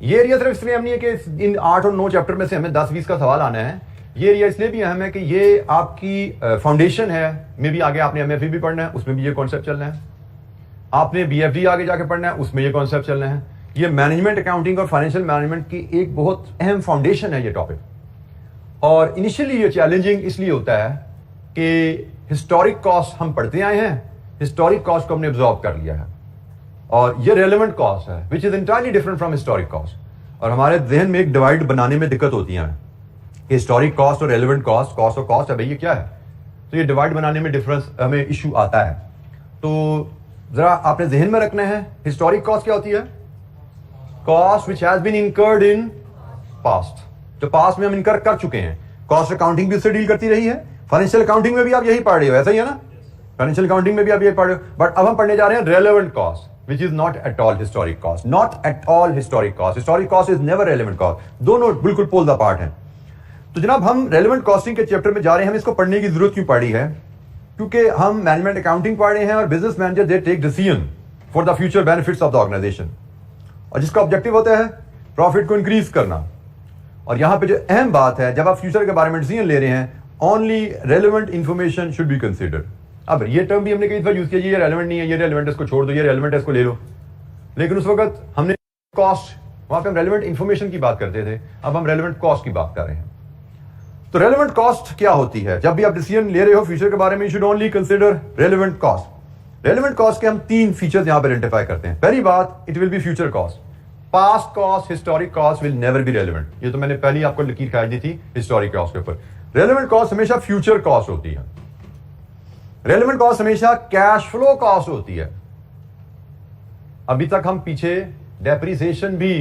ये एरिया सिर्फ इसलिए अहम नहीं है कि इन 8 और 9 चैप्टर में से हमें 10-20 का सवाल आना है, ये एरिया इसलिए भी अहम है कि ये आपकी फाउंडेशन है। मे भी आगे आपने एमएफए भी पढ़ना है, उसमें भी ये कॉन्सेप्ट चलना है। आपने बीएफडी आगे जाके पढ़ना है, उसमें ये कॉन्सेप्ट चलना है। ये मैनेजमेंट अकाउंटिंग और फाइनेंशियल मैनेजमेंट की एक बहुत अहम फाउंडेशन है ये टॉपिक। और इनिशियली ये चैलेंजिंग इसलिए होता है कि हिस्टोरिक कॉस्ट हम पढ़ते आए हैं, हिस्टोरिक कॉस्ट को हमने ऑब्जॉर्व कर लिया है और ये रेलेवेंट कॉस्ट है which is entirely different from historic cost. और हमारे जहन में एक डिवाइड बनाने में दिक्कत होती है, हिस्टोरिक कॉस्ट और रेलेवेंट कॉस्ट, कॉस्ट और कॉस्ट है भाई ये क्या है, तो ये डिवाइड बनाने में डिफरेंस हमें इशू आता है। तो जरा आपने जहन में रखना है हिस्टोरिक कॉस्ट क्या होती है? Cost which has been incurred in past, जो पास्ट में हम इनकर कर चुके हैं। कॉस्ट अकाउंटिंग भी उससे डील करती रही है, फाइनेंशियल अकाउंटिंग में भी आप यही पढ़ रहे हो, ऐसा ही है ना? फाइनेंशियल अकाउंटिंग में भी आप यही पढ़ रहे हो, बट अब हम पढ़ने जा रहे हैं relevant cost which is not at all historic cost, not at all historic cost. Historic cost is never relevant cost. दोनों बिल्कुल poles apart हैं। तो जनाब हम relevant costing के चैप्टर में जा रहे हैं, हमें इसको पढ़ने की जरूरत क्यों पड़ी है? क्योंकि हम मैनेजमेंट अकाउंटिंग पढ़ रहे हैं और business manager they take decision for the future benefits of the organisation, और जिसका ऑब्जेक्टिव होता है प्रॉफिट को इंक्रीज करना। और यहां पे जो अहम बात है, जब आप फ्यूचर के बारे में डिसीजन ले रहे हैं, only relevant information should be considered. अब ये टर्म भी हमने कई बार यूज किया, ये रेलेवेंट नहीं है, ये रेलेवेंट है इसको छोड़ दो, ये रेलेवेंट है इसको ले लो, लेकिन उस वक्त हमने कॉस्ट, वहां पे हम रेलेवेंट इंफॉर्मेशन की बात करते थे, अब हम रेलेवेंट कॉस्ट की बात कर रहे हैं। तो रेलेवेंट कॉस्ट क्या होती है? जब भी आप डिसीजन ले रहे हो फ्यूचर के बारे में, you should only consider relevant cost. Relevant cost के हम 3 फीचर्स यहां पर आइडेंटिफाई करते हैं। पहली बात, it will be future cost. Past cost, historic cost will never be relevant. ये तो मैंने पहले ही आपको लकीर खाई दी थी हिस्टोरिक कॉस्ट के ऊपर। रेलेवेंट कॉस्ट हमेशा फ्यूचर कॉस्ट होती है। रेलेवेंट कॉस्ट हमेशा कैश फ्लो कॉस्ट होती है। अभी तक हम पीछे डेप्रिसिएशन भी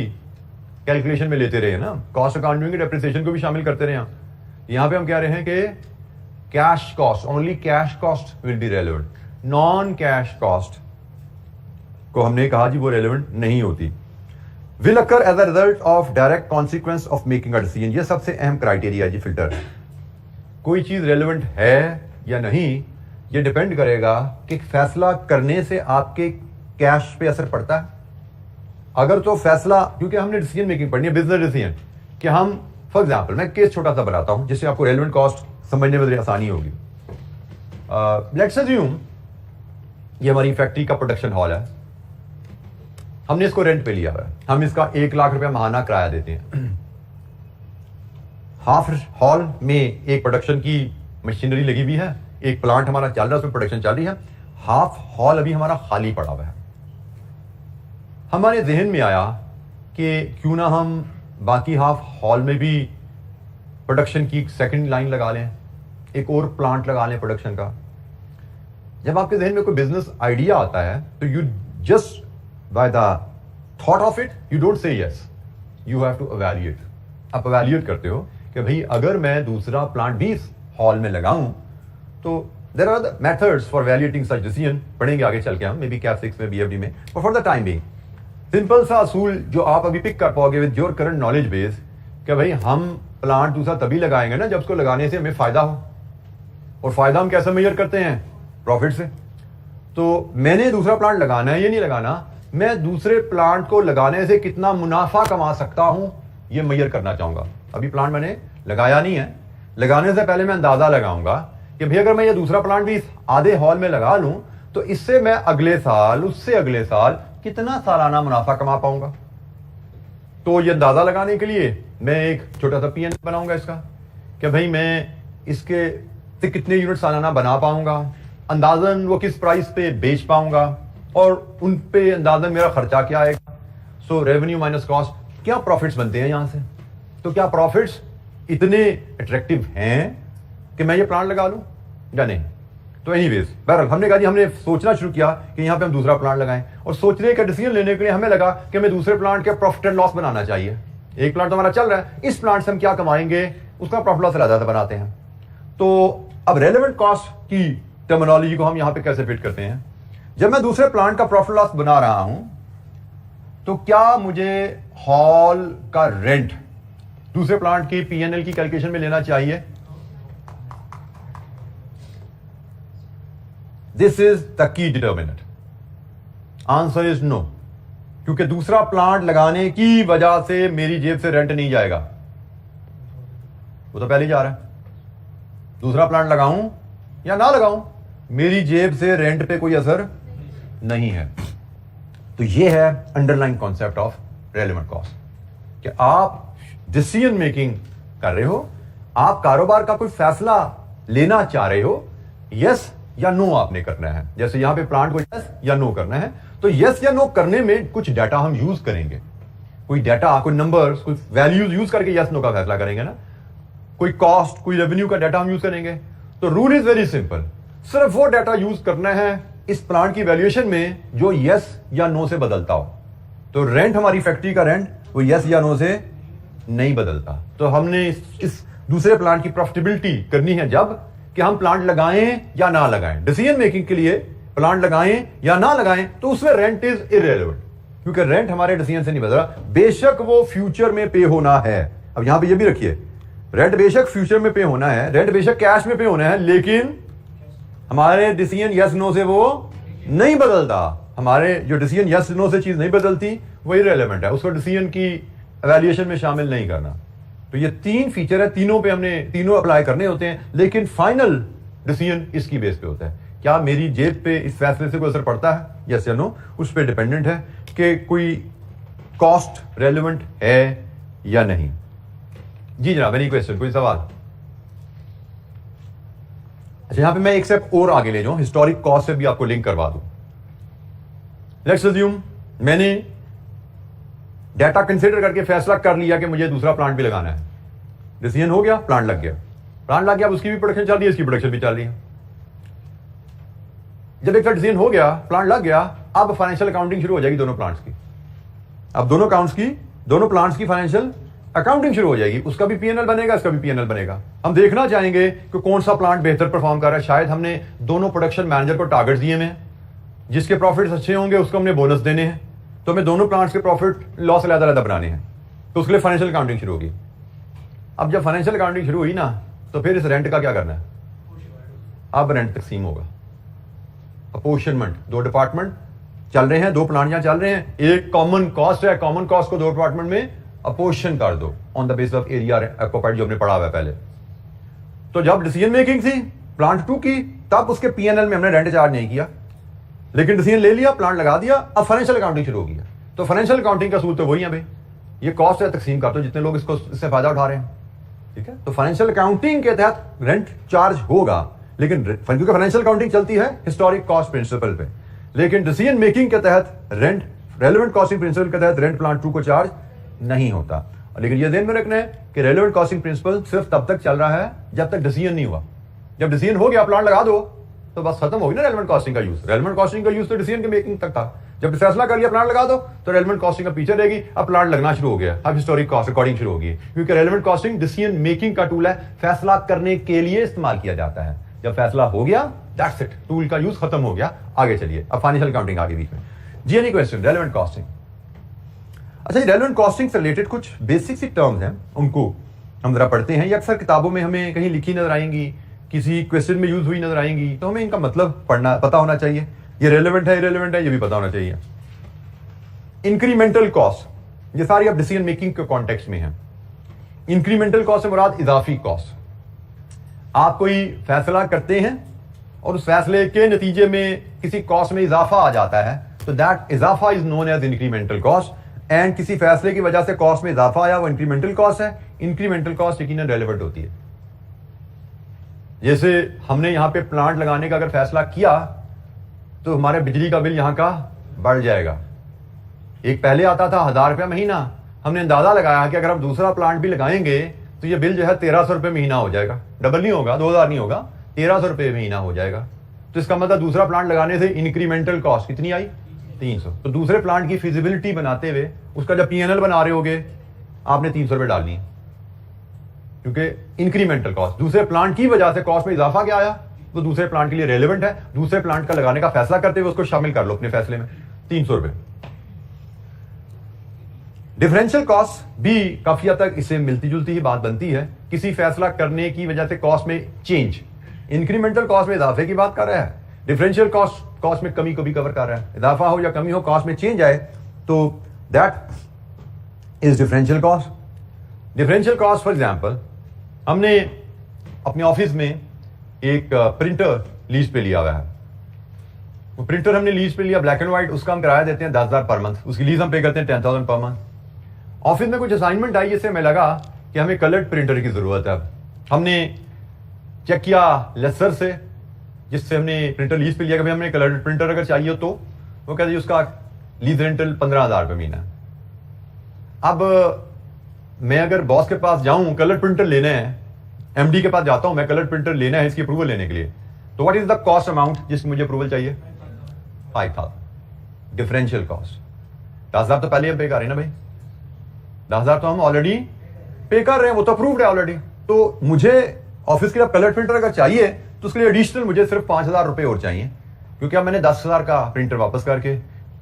कैलकुलेशन में लेते रहे ना, कॉस्ट अकाउंटिंग की डेप्रिसिएशन को भी शामिल करते रहे। यहां पे हम कह रहे हैं कि cash cost, only cash cost will be relevant, non cash cost को हमने कहा जी वो रेलेवेंट नहीं होती। Will occur as a result of direct consequence of making a decision. ये सबसे अहम क्राइटेरिया जी, फिल्टर। कोई चीज रेलेवेंट है या नहीं, ये डिपेंड करेगा कि फैसला करने से आपके कैश पे असर पड़ता है। अगर तो फैसला, क्योंकि हमने डिसीजन मेकिंग पढ़नी है, बिजनेस डिसीजन, कि हम फॉर एग्जांपल मैं केस छोटा सा बनाता हूं जिससे आपको रेलेवेंट कॉस्ट समझने में आसानी होगी। लेट्स अज्यूम ये हमारी फैक्ट्री का प्रोडक्शन हॉल है हमने इसको रेंट पे लिया हुआ है, हम इसका 1 लाख रुपया महाना किराया देते हैं। हाफ हॉल में एक प्रोडक्शन की मशीनरी लगी हुई है, एक प्लांट हमारा चल रहा है, उसमें प्रोडक्शन चल रही है, हाफ हॉल अभी हमारा खाली पड़ा हुआ है। हमारे जहन में आया कि क्यों ना हम बाकी हाफ हॉल में भी प्रोडक्शन की सेकंड लाइन लगा लें, एक और प्लांट लगा लें प्रोडक्शन का। जब आपके जहन में कोई बिजनेस आइडिया आता है तो you just by the thought of it you don't say yes, you have to evaluate. आप एवेल्युएट करते हो कि भाई अगर मैं दूसरा प्लांट भी इस हॉल में लगाऊं तो there are the methods for valuating such decision, पढ़ेंगे आगे चल के हम, मे बी कैप 6 में, बीएफडी में। But for the time being simple सा असूल जो आप अभी पिक कर पाओगे with your current knowledge base कि भाई हम प्लांट दूसरा तभी लगाएंगे ना जब उसको लगाने से हमें फायदा हो, और फायदा हम कैसे मेजर करते हैं? प्रॉफिट से। तो मैंने दूसरा प्लांट लगाना है, ये नहीं लगाना, मैं दूसरे प्लांट को लगाने से कितना मुनाफा कमा सकता हूं ये मेजर करना चाहूंगा। अभी प्लांट मैंने लगाया नहीं है, लगाने से पहले मैं अंदाजा लगाऊंगा कि भाई अगर मैं ये दूसरा प्लांट भी इस आधे हॉल में लगा लूं तो इससे मैं अगले साल, उससे अगले साल कितना सालाना मुनाफा कमा पाऊंगा। तो ये अंदाजा लगाने के लिए मैं एक छोटा सा पीएन बनाऊंगा इसका कि भाई मैं इसके से कितने यूनिट सालाना बना पाऊंगा, अंदाजन वो किस प्राइस पे बेच पाऊंगा और उन पे अंदाजन मेरा खर्चा क्या आएगा। सो रेवेन्यू माइनस कॉस्ट, क्या प्रॉफिट्स बनते हैं यहां से, तो क्या प्रॉफिट्स इतने अट्रैक्टिव हैं कि मैं ये प्लांट लगा लूं या नहीं। तो एनीवेज बहरहाल हमने कहा जी, हमने सोचना शुरू किया कि यहाँ पे हम दूसरा प्लांट लगाएं, और सोचने का डिसीजन लेने के लिए हमें लगा कि हमें दूसरे प्लांट के प्रॉफिट एंड लॉस बनाना चाहिए। एक प्लांट तो हमारा चल रहा है, इस प्लांट से हम क्या कमाएंगे उसका प्रॉफिट लॉस ज्यादा बनाते हैं। तो अब रेलेवेंट कॉस्ट की टर्मिनोलॉजी को हम यहां पे कैसे फिट करते हैं? जब मैं दूसरे प्लांट का प्रॉफिट लॉस बना रहा हूं तो क्या मुझे हॉल का रेंट दूसरे प्लांट की पीएनएल की कैलकुलेशन में लेना चाहिए? This is the key determinant. Answer is no, क्योंकि दूसरा प्लांट लगाने की वजह से मेरी जेब से रेंट नहीं जाएगा, वो तो पहले ही जा रहा है। दूसरा प्लांट लगाऊं या ना लगाऊं, मेरी जेब से रेंट पे कोई असर नहीं है। तो ये है underline concept of relevant cost, कि आप डिसीजन मेकिंग कर रहे हो, आप कारोबार का कोई फैसला लेना चाह रहे हो, यस या नो आपने करना है। जैसे यहां पे प्लांट को यस या नो करना है, तो यस या नो करने में कुछ डाटा हम यूज करेंगे, कोई डाटा, कोई नंबर्स, कोई वैल्यूज यूज करके यस नो का फैसला करेंगे ना, कोई कॉस्ट, कोई रेवेन्यू का डाटा हम यूज करेंगे। तो रूल इज वेरी सिंपल, सिर्फ वो डाटा यूज करना है इस प्लांट की वैल्यूएशन में जो यस या नो से बदलता हो। तो रेंट, हमारी फैक्ट्री का रेंट, वो यस या नो से नहीं बदलता। तो हमने इस दूसरे प्लांट की प्रॉफिटेबिलिटी करनी है जब कि हम प्लांट लगाएं या ना लगाएं। डिसीजन मेकिंग के लिए प्लांट लगाएं या ना लगाएं तो उसमें रेंट इज इररिलेवेंट, क्योंकि रेंट हमारे डिसीजन से नहीं बदल रहा, बेशक वो फ्यूचर में पे होना है। अब यहां पे ये भी रखिए, रेंट बेशक फ्यूचर में पे होना है, रेंट बेशक कैश में पे होना है, लेकिन हमारे डिसीजन यस नो से वो नहीं बदलता। हमारे जो डिसीजन यस नो से चीज नहीं बदलती वो इररिलेवेंट है, उसको डिसीजन की एवेल्युएशन में शामिल नहीं करना। तो ये 3 फीचर है, तीनों पे हमने तीनों अप्लाई करने होते हैं, लेकिन फाइनल डिसीजन इसकी बेस पे होता है। क्या मेरी जेब पे इस फैसले से कोई असर पड़ता है, यस या नो, उस पर डिपेंडेंट है कि कोई कॉस्ट रेलेवेंट है या नहीं। जी जनाब, एनी क्वेश्चन, कोई सवाल? अच्छा, यहां पे मैं एक स्टेप और आगे ले जाऊं, हिस्टोरिक कॉस्ट से भी आपको लिंक करवा दूं। लेट्स अज्यूम मैंने डाटा कंसीडर करके फैसला कर लिया कि मुझे दूसरा प्लांट भी लगाना है, डिसीजन हो गया, प्लांट लग गया, प्लांट लग गया, अब उसकी भी प्रोडक्शन चल रही है, इसकी प्रोडक्शन भी चल रही है। जब एक डिसीजन हो गया, प्लांट लग गया, अब फाइनेंशियल अकाउंटिंग शुरू हो जाएगी दोनों प्लांट्स की। अब दोनों प्लांट्स की फाइनेंशियल अकाउंटिंग शुरू हो जाएगी, उसका भी पीएनएल बनेगा, इसका भी पीएनएल बनेगा। हम देखना चाहेंगे कि कौन सा प्लांट बेहतर परफॉर्म कर रहा है। शायद हमने दोनों प्रोडक्शन मैनेजर को टारगेट दिए हैं, जिसके प्रॉफिट्स अच्छे होंगे उसको हमने बोनस देने हैं, तो हमें दोनों प्लांट्स के प्रॉफिट लॉस अलग-अलग बनाने हैं, तो उसके लिए फाइनेंशियल अकाउंटिंग शुरू होगी। अब जब फाइनेंशियल अकाउंटिंग शुरू हुई ना, तो फिर इस रेंट का क्या करना है? अब रेंट तकसीम होगा, अपोर्शनमेंट। 2 डिपार्टमेंट चल रहे हैं, 2 प्लांट यहां चल रहे हैं, एक कॉमन कॉस्ट है, कॉमन कॉस्ट को 2 डिपार्टमेंट में अपोर्शन कर दो on the basis of area occupied, जो हमने पढ़ा हुआ है पहले। तो जब डिसीजन मेकिंग थी प्लांट 2 की, तब उसके पीएनएल में हमने रेंट चार्ज नहीं किया, लेकिन डिसीजन ले लिया, प्लांट लगा दिया, अब फाइनेंशियल अकाउंटिंग शुरू हो गया। तो फाइनेंशियल अकाउंटिंग का सूत्र तो वही है भाई, ये कॉस्ट है तकसीम कर दो जितने लोग इससे फायदा उठा रहे हैं, ठीक है। तो फाइनेंशियल अकाउंटिंग के तहत रेंट चार्ज होगा, लेकिन क्योंकि फाइनेंशियल अकाउंटिंग चलती है हिस्टोरिक कॉस्ट प्रिंसिपल पे, लेकिन डिसीजन मेकिंग के तहत रेंट, रेलेवेंट कॉस्टिंग प्रिंसिपल के तहत रेंट प्लान 2 को चार्ज नहीं होता। लेकिन ये ध्यान में रखना है कि रेलेवेंट कॉस्टिंग प्रिंसिपल सिर्फ तब तक चल रहा है जब तक डिसीजन नहीं हुआ। जब डिसीजन हो गया प्लान लगा दो तो बस खत्म होगी ना रेलेवेंट कॉस्टिंग का यूज। रेलेवेंट कॉस्टिंग का यूज तो डिसीजन के मेकिंग तक था, जब फैसला कर लिया प्लान लगा दो तो रेलेवेंट कॉस्टिंग का पीछे रहेगी, अब प्लान लगना शुरू हो गया, अब हिस्टोरिक कॉस्ट रिकॉर्डिंग शुरू होगी, क्योंकि रेलेवेंट कॉस्टिंग डिसीजन मेकिंग का टूल है, फैसला करने के लिए इस्तेमाल किया जाता है। जब फैसला हो गया दैट्स इट, टूल का यूज खत्म हो गया। आगे चलिए, अब फाइनेंशियल अकाउंटिंग आगे बीच में। जी एनी क्वेश्चन? Relevant costing. अच्छा, रेलेवेंट कॉस्टिंग से रिलेटेड कुछ बेसिक सी टर्म्स हैं, उनको हम जरा पढ़ते हैं। ये अक्सर किताबों में हमें कहीं लिखी नजर आएंगी, किसी क्वेश्चन में यूज हुई नजर आएंगी, तो हमें इनका मतलब पता होना चाहिए। ये रेलेवेंट है, इरेलेवेंट है, ये भी पता होना चाहिए। इंक्रीमेंटल कॉस्ट, ये सारी अब डिसीजन मेकिंग के कॉन्टेक्स्ट में है। इंक्रीमेंटल कॉस्ट से मुराद इजाफी कॉस्ट। आप कोई फैसला करते हैं और उस फैसले के नतीजे में किसी कॉस्ट में इजाफा आ जाता है, तो दैट इजाफा is known as incremental cost. And किसी फैसले की वजह से कॉस्ट में इजाफा आया, वो इंक्रीमेंटल कॉस्ट है। इंक्रीमेंटल कॉस्ट यकीनन रेलेवेंट होती है। जैसे हमने यहां पे प्लांट लगाने का अगर फैसला किया तो हमारे बिजली का बिल यहां का बढ़ जाएगा। एक पहले आता था 1000 रुपया महीना, हमने अंदाजा लगाया कि अगर हम दूसरा प्लांट भी लगाएंगे तो ये बिल जो है 1300 रुपये महीना हो जाएगा। डबल नहीं होगा, 2000 नहीं होगा, 1300 रुपये महीना हो जाएगा। तो इसका मतलब दूसरा प्लांट लगाने से इंक्रीमेंटल कॉस्ट कितनी आई? 300। तो दूसरे प्लांट की फिजिबिलिटी बनाते हुए उसका जब पीएनएल बना रहे होगे आपने 300 रुपये डालनी है, क्योंकि इंक्रीमेंटल कॉस्ट दूसरे प्लांट की वजह से कॉस्ट में इजाफा क्या आया, तो दूसरे प्लांट के लिए रेलेवेंट है। दूसरे प्लांट का लगाने का फैसला करते हुए उसको शामिल कर लो अपने फैसले में, 300 रुपये। डिफरेंशियल कॉस्ट भी काफी हद तक इससे मिलती जुलती ही बात बनती है। किसी फैसला करने की वजह से कॉस्ट में चेंज, इंक्रीमेंटल कॉस्ट में इजाफे की बात कर रहा है, डिफरेंशियल कॉस्ट में कमी को भी कवर कर रहा है। इजाफा हो या कमी हो, कॉस्ट में चेंज आए तो that is differential cost. Differential cost for example, हमने अपने ऑफिस में एक प्रिंटर लीज पे लिया हुआ है। वो प्रिंटर हमने लीज पे लिया, ब्लैक एंड व्हाइट, उसका हम किराया देते हैं 10,000 पर मंथ, उसकी लीज हम पे करते हैं 10,000 पर मंथ। ऑफिस में कुछ असाइनमेंट आई जिससे हमें लगा कि हमें कलर्ड प्रिंटर की जरूरत है। हमने चेक किया लेसर से जिससे हमने प्रिंटर लीज पे लिया कि भाई हमने कलर्ड प्रिंटर अगर चाहिए तो वो कहते उसका लीज रेंटल 15,000 रुपये महीना। अब मैं अगर बॉस के पास जाऊं कलर प्रिंटर लेना है, एमडी के पास जाता हूं मैं कलर प्रिंटर लेना है इसकी अप्रूवल लेने के लिए, तो what is the cost amount जिसकी मुझे अप्रूवल चाहिए? 5,000 डिफरेंशियल कॉस्ट। 10,000 तो पहले हम पे कर रहे हैं ना भाई, 10,000 तो हम ऑलरेडी पे कर रहे हैं, वो तो अप्रूव्ड है ऑलरेडी। तो मुझे ऑफिस के लिए कलर प्रिंटर अगर चाहिए तो उसके लिए एडिशनल मुझे सिर्फ 5,000 रुपये और चाहिए, क्योंकि अब मैंने 10,000 का प्रिंटर वापस करके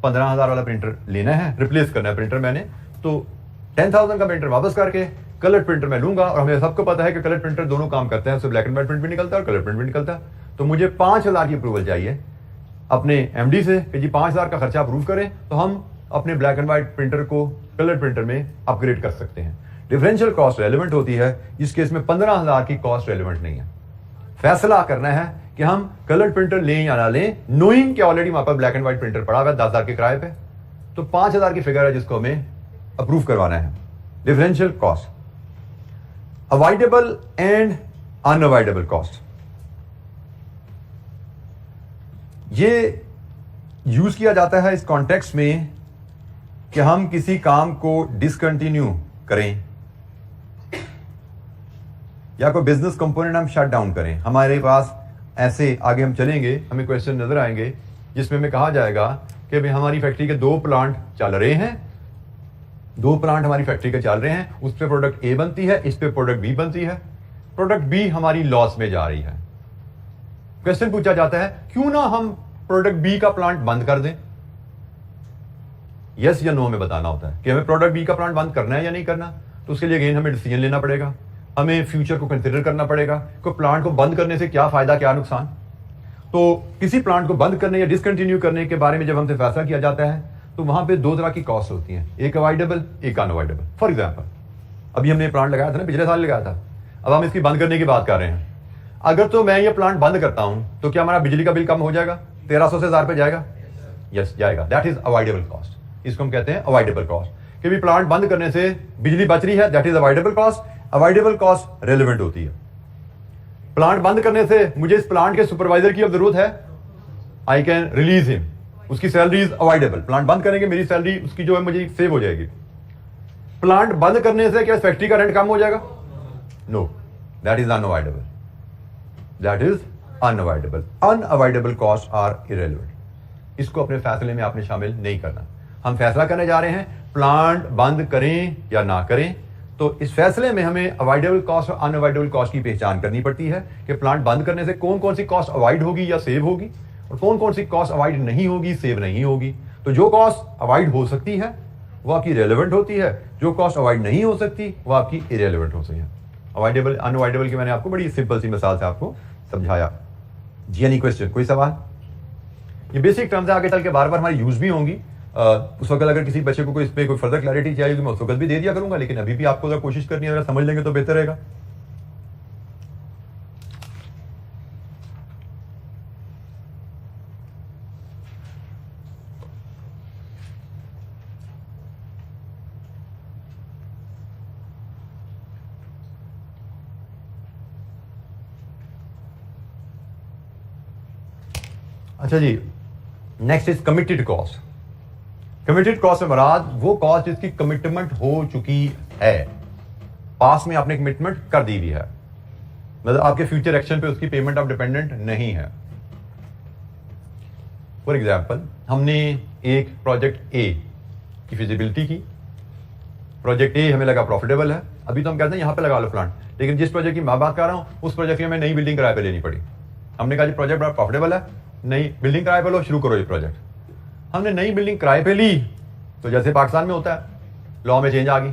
15,000 वाला प्रिंटर लेना है, रिप्लेस करना है प्रिंटर मैंने, तो 10,000 का प्रिंटर वापस करके कलर प्रिंटर मैं लूंगा। और हमें सबको पता है कि कलर प्रिंटर दोनों काम करते हैं, उससे ब्लैक एंड व्हाइट प्रिंट भी निकलता है और कलर प्रिंट भी निकलता है। तो मुझे 5,000 की अप्रूवल चाहिए अपने एमडी से कि जी 5,000 का खर्चा अप्रूव करें तो हम अपने ब्लैक एंड व्हाइट प्रिंटर को कलर प्रिंटर में अपग्रेड कर सकते हैं। डिफरेंशियल कॉस्ट रेलेवेंट होती है, इस केस में 15,000 की कॉस्ट रेलेवेंट नहीं है। फैसला करना है कि हम कलर प्रिंटर लें या ना लें, नोइंग कि ऑलरेडी वहां पर ब्लैक एंड व्हाइट प्रिंटर पड़ा हुआ है 10,000 के किराए पे, तो 5,000 की फिगर है जिसको हमें अप्रूव करवाना है। Differential cost, avoidable and unavoidable cost, ये यूज किया जाता है इस कॉन्टेक्स्ट में कि हम किसी काम को डिसकंटिन्यू करें या कोई बिजनेस कंपोनेंट हम शट डाउन करें। हमारे पास ऐसे आगे हम चलेंगे, हमें क्वेश्चन नजर आएंगे जिसमें हमें कहा जाएगा कि भाई हमारी फैक्ट्री के 2 प्लांट चल रहे हैं, 2 प्लांट हमारी फैक्ट्री के चल रहे हैं, उस पे प्रोडक्ट ए बनती है, इस पे प्रोडक्ट बी बनती है, प्रोडक्ट बी हमारी लॉस में जा रही है। क्वेश्चन पूछा जाता है क्यों ना हम प्रोडक्ट बी का प्लांट बंद कर दें। यस या नो में बताना होता है कि हमें प्रोडक्ट बी का प्लांट बंद करना है या नहीं करना। तो उसके लिए अगेन हमें डिसीजन लेना पड़ेगा, हमें फ्यूचर को कंसिडर करना पड़ेगा कि प्लांट को बंद करने से क्या फायदा क्या नुकसान। तो किसी प्लांट को बंद करने या डिसकंटिन्यू करने के बारे में जब हमसे फैसला किया जाता है तो वहां पे 2 तरह की कॉस्ट होती हैं, एक अवॉइडेबल एक अनअवॉइडेबल। फॉर एग्जाम्पल अभी हमने प्लांट लगाया था ना, पिछले साल लगाया था, अब हम इसकी बंद करने की बात कर रहे हैं। अगर तो मैं ये प्लांट बंद करता हूं तो क्या हमारा बिजली का बिल कम हो जाएगा, 1300 से 1000 पे जाएगा? यस जाएगा, दैट इज अवॉइडेबल कॉस्ट। इसको हम कहते हैं अवॉइडेबल कॉस्ट कि भी प्लांट बंद करने से बिजली बच रही है, that is avoidable cost. Avoidable cost relevant होती है। प्लांट बंद करने से मुझे इस प्लांट के सुपरवाइजर की अब जरूरत है, आई कैन रिलीज हिम, उसकी सैलरी इज अवॉइडेबल। प्लांट बंद करेंगे मेरी सैलरी उसकी जो है मुझे सेव हो जाएगी। प्लांट बंद करने से क्या फैक्ट्री का रेंट कम हो जाएगा? No, that is unavoidable, that is unavoidable. Unavoidable cost are irrelevant. इसको अपने फैसले में आपने शामिल नहीं करना। हम फैसला करने जा रहे हैं प्लांट बंद करें या ना करें, तो इस फैसले में हमें अवॉइडेबल कॉस्ट और अनअवॉइडेबल कॉस्ट की पहचान करनी पड़ती है कि प्लांट बंद करने से कौन कौन सी कॉस्ट अवॉइड होगी या सेव होगी और कौन कौन सी कॉस्ट अवॉइड नहीं होगी, सेव नहीं होगी। तो जो कॉस्ट अवॉइड हो सकती है वो आपकी रेलेवेंट होती है, जो कॉस्ट अवॉइड नहीं हो सकती वो आपकी इरेलेवेंट होती है। अवॉइडेबल अनअवॉइडेबल की मैंने आपको बड़ी सिंपल सी मिसाल से आपको समझाया। जी एनी क्वेश्चन, कोई सवाल? ये बेसिक टर्म्स है, आगे चल के बार बार हमारी यूज भी होंगी। उस वक्त अगर किसी बच्चे को कोई इस पर कोई फर्दर क्लैरिटी चाहिए तो मैं उस वक्त भी दे दिया करूंगा, लेकिन अभी भी आपको अगर कोशिश करनी है, अगर समझ लेंगे तो बेहतर रहेगा। अच्छा जी, next is committed cost. Committed cost से मुराद वो कॉस्ट जिसकी कमिटमेंट हो चुकी है, पास में आपने कमिटमेंट कर दी हुई है, मतलब आपके फ्यूचर एक्शन पे उसकी पेमेंट आप डिपेंडेंट नहीं है। फॉर एग्जाम्पल, हमने एक प्रोजेक्ट ए की फिजिबिलिटी की, प्रोजेक्ट ए हमें लगा प्रॉफिटेबल है, अभी तो हम कहते हैं यहां पे लगा लो प्लांट, लेकिन जिस प्रोजेक्ट की मैं बात कर रहा हूं उस प्रोजेक्ट की हमें नई बिल्डिंग किराए पे लेनी पड़ी। हमने कहा जी प्रोजेक्ट बड़ा प्रॉफिटेबल है, नई बिल्डिंग किराए पे लो, शुरू करो ये प्रोजेक्ट। हमने नई बिल्डिंग किराए पे ली तो जैसे पाकिस्तान में होता है, लॉ में चेंज आ गई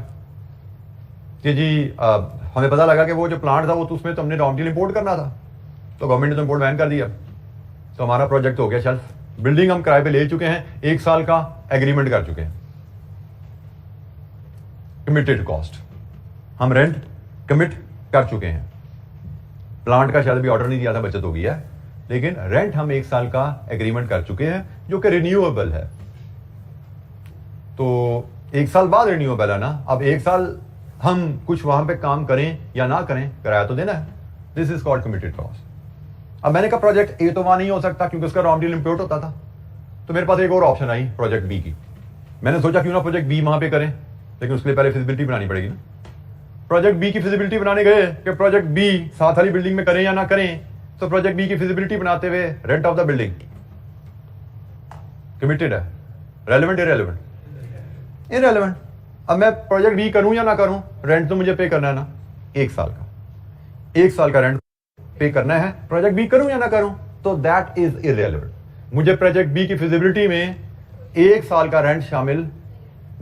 कि जी हमें पता लगा कि वो जो प्लांट था वो तो उसमें तो हमने रॉ मटेरियल इंपोर्ट करना था, तो गवर्नमेंट ने तो इंपोर्ट बैन कर दिया, तो हमारा प्रोजेक्ट तो हो गया शेल्फ। बिल्डिंग हम किराए पे ले चुके हैं, 1 साल का एग्रीमेंट कर चुके हैं, कमिटेड कॉस्ट, हम रेंट कमिट कर चुके हैं। प्लांट का शायद भी ऑर्डर नहीं दिया था, बचत हो गई है, लेकिन रेंट हम 1 साल का एग्रीमेंट कर चुके हैं जो कि रिन्यूएबल है। तो 1 साल बाद रिन्यूएबल है ना, अब 1 साल हम कुछ वहां पे काम करें या ना करें, किराया तो देना है। This is called committed cost. अब मैंने कहा प्रोजेक्ट ए तो वहां नहीं हो सकता क्योंकि उसका रॉ मटेरियल इंपोर्ट होता था, तो मेरे पास एक और ऑप्शन आई प्रोजेक्ट बी की। मैंने सोचा क्यों ना प्रोजेक्ट बी वहां पे करें, लेकिन उसके लिए पहले फिजिबिलिटी बनानी पड़ेगी ना। प्रोजेक्ट बी की फिजिबिलिटी बनाने गए कि प्रोजेक्ट बी साथ वाली बिल्डिंग में करें या ना करें, तो प्रोजेक्ट बी की फिजिबिलिटी बनाते हुए rent of the building committed है, रेलेवेंट इरेलेवेंट? इरेलेवेंट। अब मैं प्रोजेक्ट बी करूं या ना करूं, रेंट तो मुझे पे करना है ना, 1 साल का, 1 साल का रेंट पे करना है, प्रोजेक्ट बी करूं या ना करूं, तो दैट इज इरेलेवेंट। मुझे प्रोजेक्ट बी की फिजिबिलिटी में 1 साल का रेंट शामिल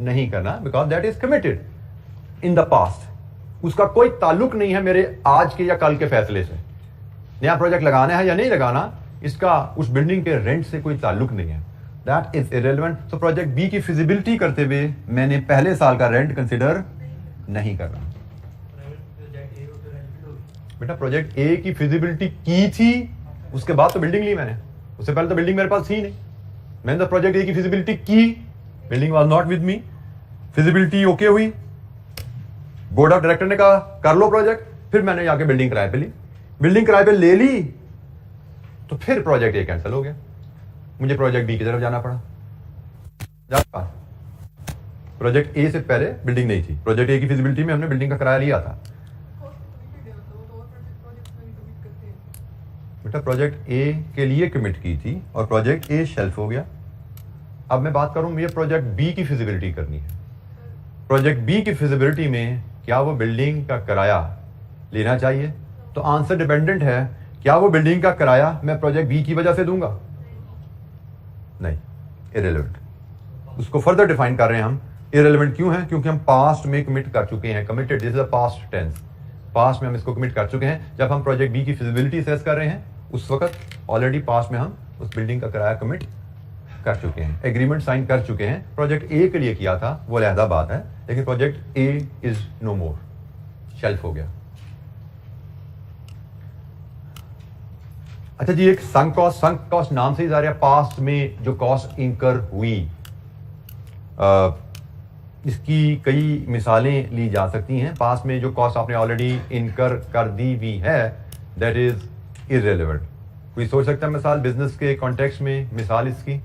नहीं करना, because that is committed in the past. उसका कोई ताल्लुक नहीं है मेरे आज के या कल के फैसले से। नया प्रोजेक्ट लगाना है या नहीं लगाना, इसका उस बिल्डिंग के रेंट से कोई ताल्लुक नहीं है, दैट इज इरेलेवेंट। तो प्रोजेक्ट बी की फिजिबिलिटी करते हुए मैंने पहले साल का रेंट कंसिडर नहीं करना। बेटा प्रोजेक्ट ए की फिजिबिलिटी की थी, उसके बाद तो बिल्डिंग ली मैंने, उससे पहले तो बिल्डिंग मेरे पास थी नहीं। मैंने तो प्रोजेक्ट ए की फिजिबिलिटी की, building was not with me, feasibility okay हुई, बोर्ड ऑफ डायरेक्टर ने कहा कर लो प्रोजेक्ट, फिर मैंने जाके बिल्डिंग किराए पे ली। बिल्डिंग किराए पे ले ली तो फिर प्रोजेक्ट ए कैंसिल हो गया, मुझे प्रोजेक्ट बी की तरफ जाना पड़ा। प्रोजेक्ट ए से पहले बिल्डिंग नहीं थी, प्रोजेक्ट ए की फिजिबिलिटी में हमने बिल्डिंग का किराया लिया था। बेटा प्रोजेक्ट ए के लिए कमिट की थी और प्रोजेक्ट ए शेल्फ हो गया। अब मैं बात करूं, मुझे प्रोजेक्ट बी की फिजिबिलिटी करनी है। प्रोजेक्ट बी की फिजिबिलिटी में क्या वो बिल्डिंग का किराया लेना चाहिए? तो आंसर डिपेंडेंट है, क्या वो बिल्डिंग का किराया मैं प्रोजेक्ट बी की वजह से दूंगा? नहीं, इरेलेवेंट। उसको फर्दर डिफाइन कर रहे हैं हम, इरेलेवेंट क्यों है? क्योंकि हम पास्ट में कमिट कर चुके हैं, committed, this is a past tense, past में हम इसको कमिट कर चुके हैं। जब हम प्रोजेक्ट बी की फिजिबिलिटी असेस कर रहे हैं उस वक्त ऑलरेडी पास्ट में हम उस बिल्डिंग का किराया कमिट कर चुके हैं, एग्रीमेंट साइन कर चुके हैं। प्रोजेक्ट ए के लिए किया था वो अलहदा बात है, लेकिन project A is no more, shelf हो गया। अच्छा जी, एक संक कॉस्ट नाम से ही जा रहा है, पास्ट में जो कॉस्ट इंकर हुई, इसकी कई मिसालें ली जा सकती हैं। पास में जो कॉस्ट आपने ऑलरेडी इनकर कर दी हुई है दैट इज इररेलेवेंट। कोई सोच सकता है मिसाल बिजनेस के कॉन्टेक्स्ट में मिसाल इसकी?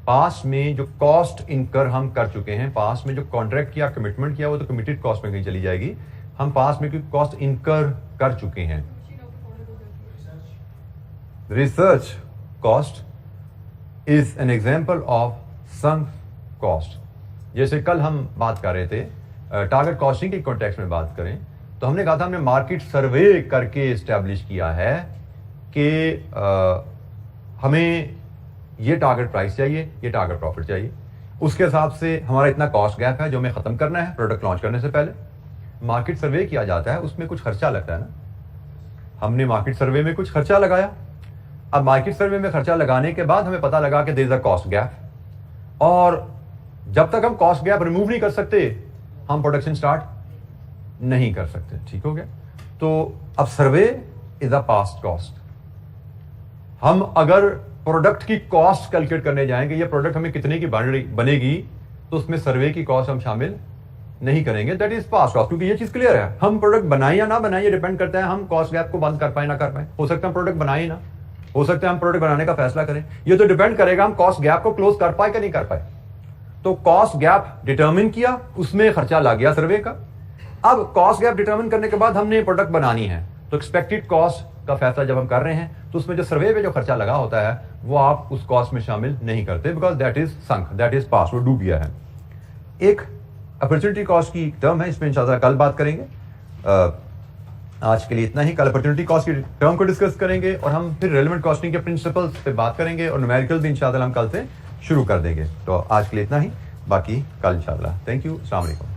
पास में जो कॉस्ट इनकर हम कर चुके हैं, पास में जो कॉन्ट्रैक्ट किया, कमिटमेंट किया, वो तो कमिटेड कॉस्ट में कहीं चली जाएगी। हम पास में कोई कॉस्ट इनकर कर चुके हैं। Research cost is an example of sunk cost. जैसे कल हम बात कर रहे थे टारगेट कॉस्टिंग के कॉन्टेक्स्ट में बात करें तो हमने कहा था हमने मार्केट सर्वे करके एस्टैब्लिश किया है कि हमें ये टारगेट प्राइस चाहिए, ये टारगेट प्रॉफिट चाहिए, उसके हिसाब से हमारा इतना कॉस्ट गैप है जो हमें खत्म करना है प्रोडक्ट लॉन्च करने से पहले। मार्केट सर्वे किया जाता है, उसमें कुछ खर्चा लगता है ना। हमने मार्केट सर्वे में कुछ खर्चा लगाया। अब मार्केट सर्वे में खर्चा लगाने के बाद हमें पता लगा कि there is a cost gap, और जब तक हम कॉस्ट गैप रिमूव नहीं कर सकते हम प्रोडक्शन स्टार्ट नहीं कर सकते। ठीक हो गया? तो अब सर्वे इज अ पास्ट कॉस्ट। हम अगर प्रोडक्ट की कॉस्ट कैलकुलेट करने जाएंगे, ये प्रोडक्ट हमें कितने की बनेगी, तो उसमें सर्वे की कॉस्ट हम शामिल नहीं करेंगे। दैट इज पास्ट कॉस्ट, क्योंकि ये चीज क्लियर है। हम प्रोडक्ट बनाए या ना बनाए ये डिपेंड करता है हम कॉस्ट गैप को बंद कर पाए ना कर पाए। हो सकता है हम प्रोडक्ट बनाए ना, हो सकता है हम प्रोडक्ट बनाने का फैसला करें। ये तो डिपेंड करेगा हम कॉस्ट गैप को क्लोज कर पाए कि नहीं कर पाए। तो कॉस्ट गैप डिटर्मिन किया, उसमें खर्चा लग गया सर्वे का। अब कॉस्ट गैप डिटर्मिन करने के बाद हमने प्रोडक्ट बनानी है, तो एक्सपेक्टेड कॉस्ट का फैसला जब हम कर रहे हैं तो उसमें जो सर्वे पे जो खर्चा लगा होता है वो आप उस कॉस्ट में शामिल नहीं करते, because that is sunk, that is past, वो डूब गया है। एक अपॉर्चुनिटी कॉस्ट की टर्म है, इसमें इंशाल्लाह कल बात करेंगे। आज के लिए इतना ही। कल अपॉर्चुनिटी कॉस्ट की टर्म को डिस्कस करेंगे और हम फिर रेलेवेंट कॉस्टिंग के प्रिंसिपल्स पे बात करेंगे और न्यूमेरिकल भी इंशाल्लाह हम कल से शुरू कर देंगे। तो आज के लिए इतना ही, बाकी कल इंशाल्लाह। थैंक यू, अस्सलाम वालेकुम।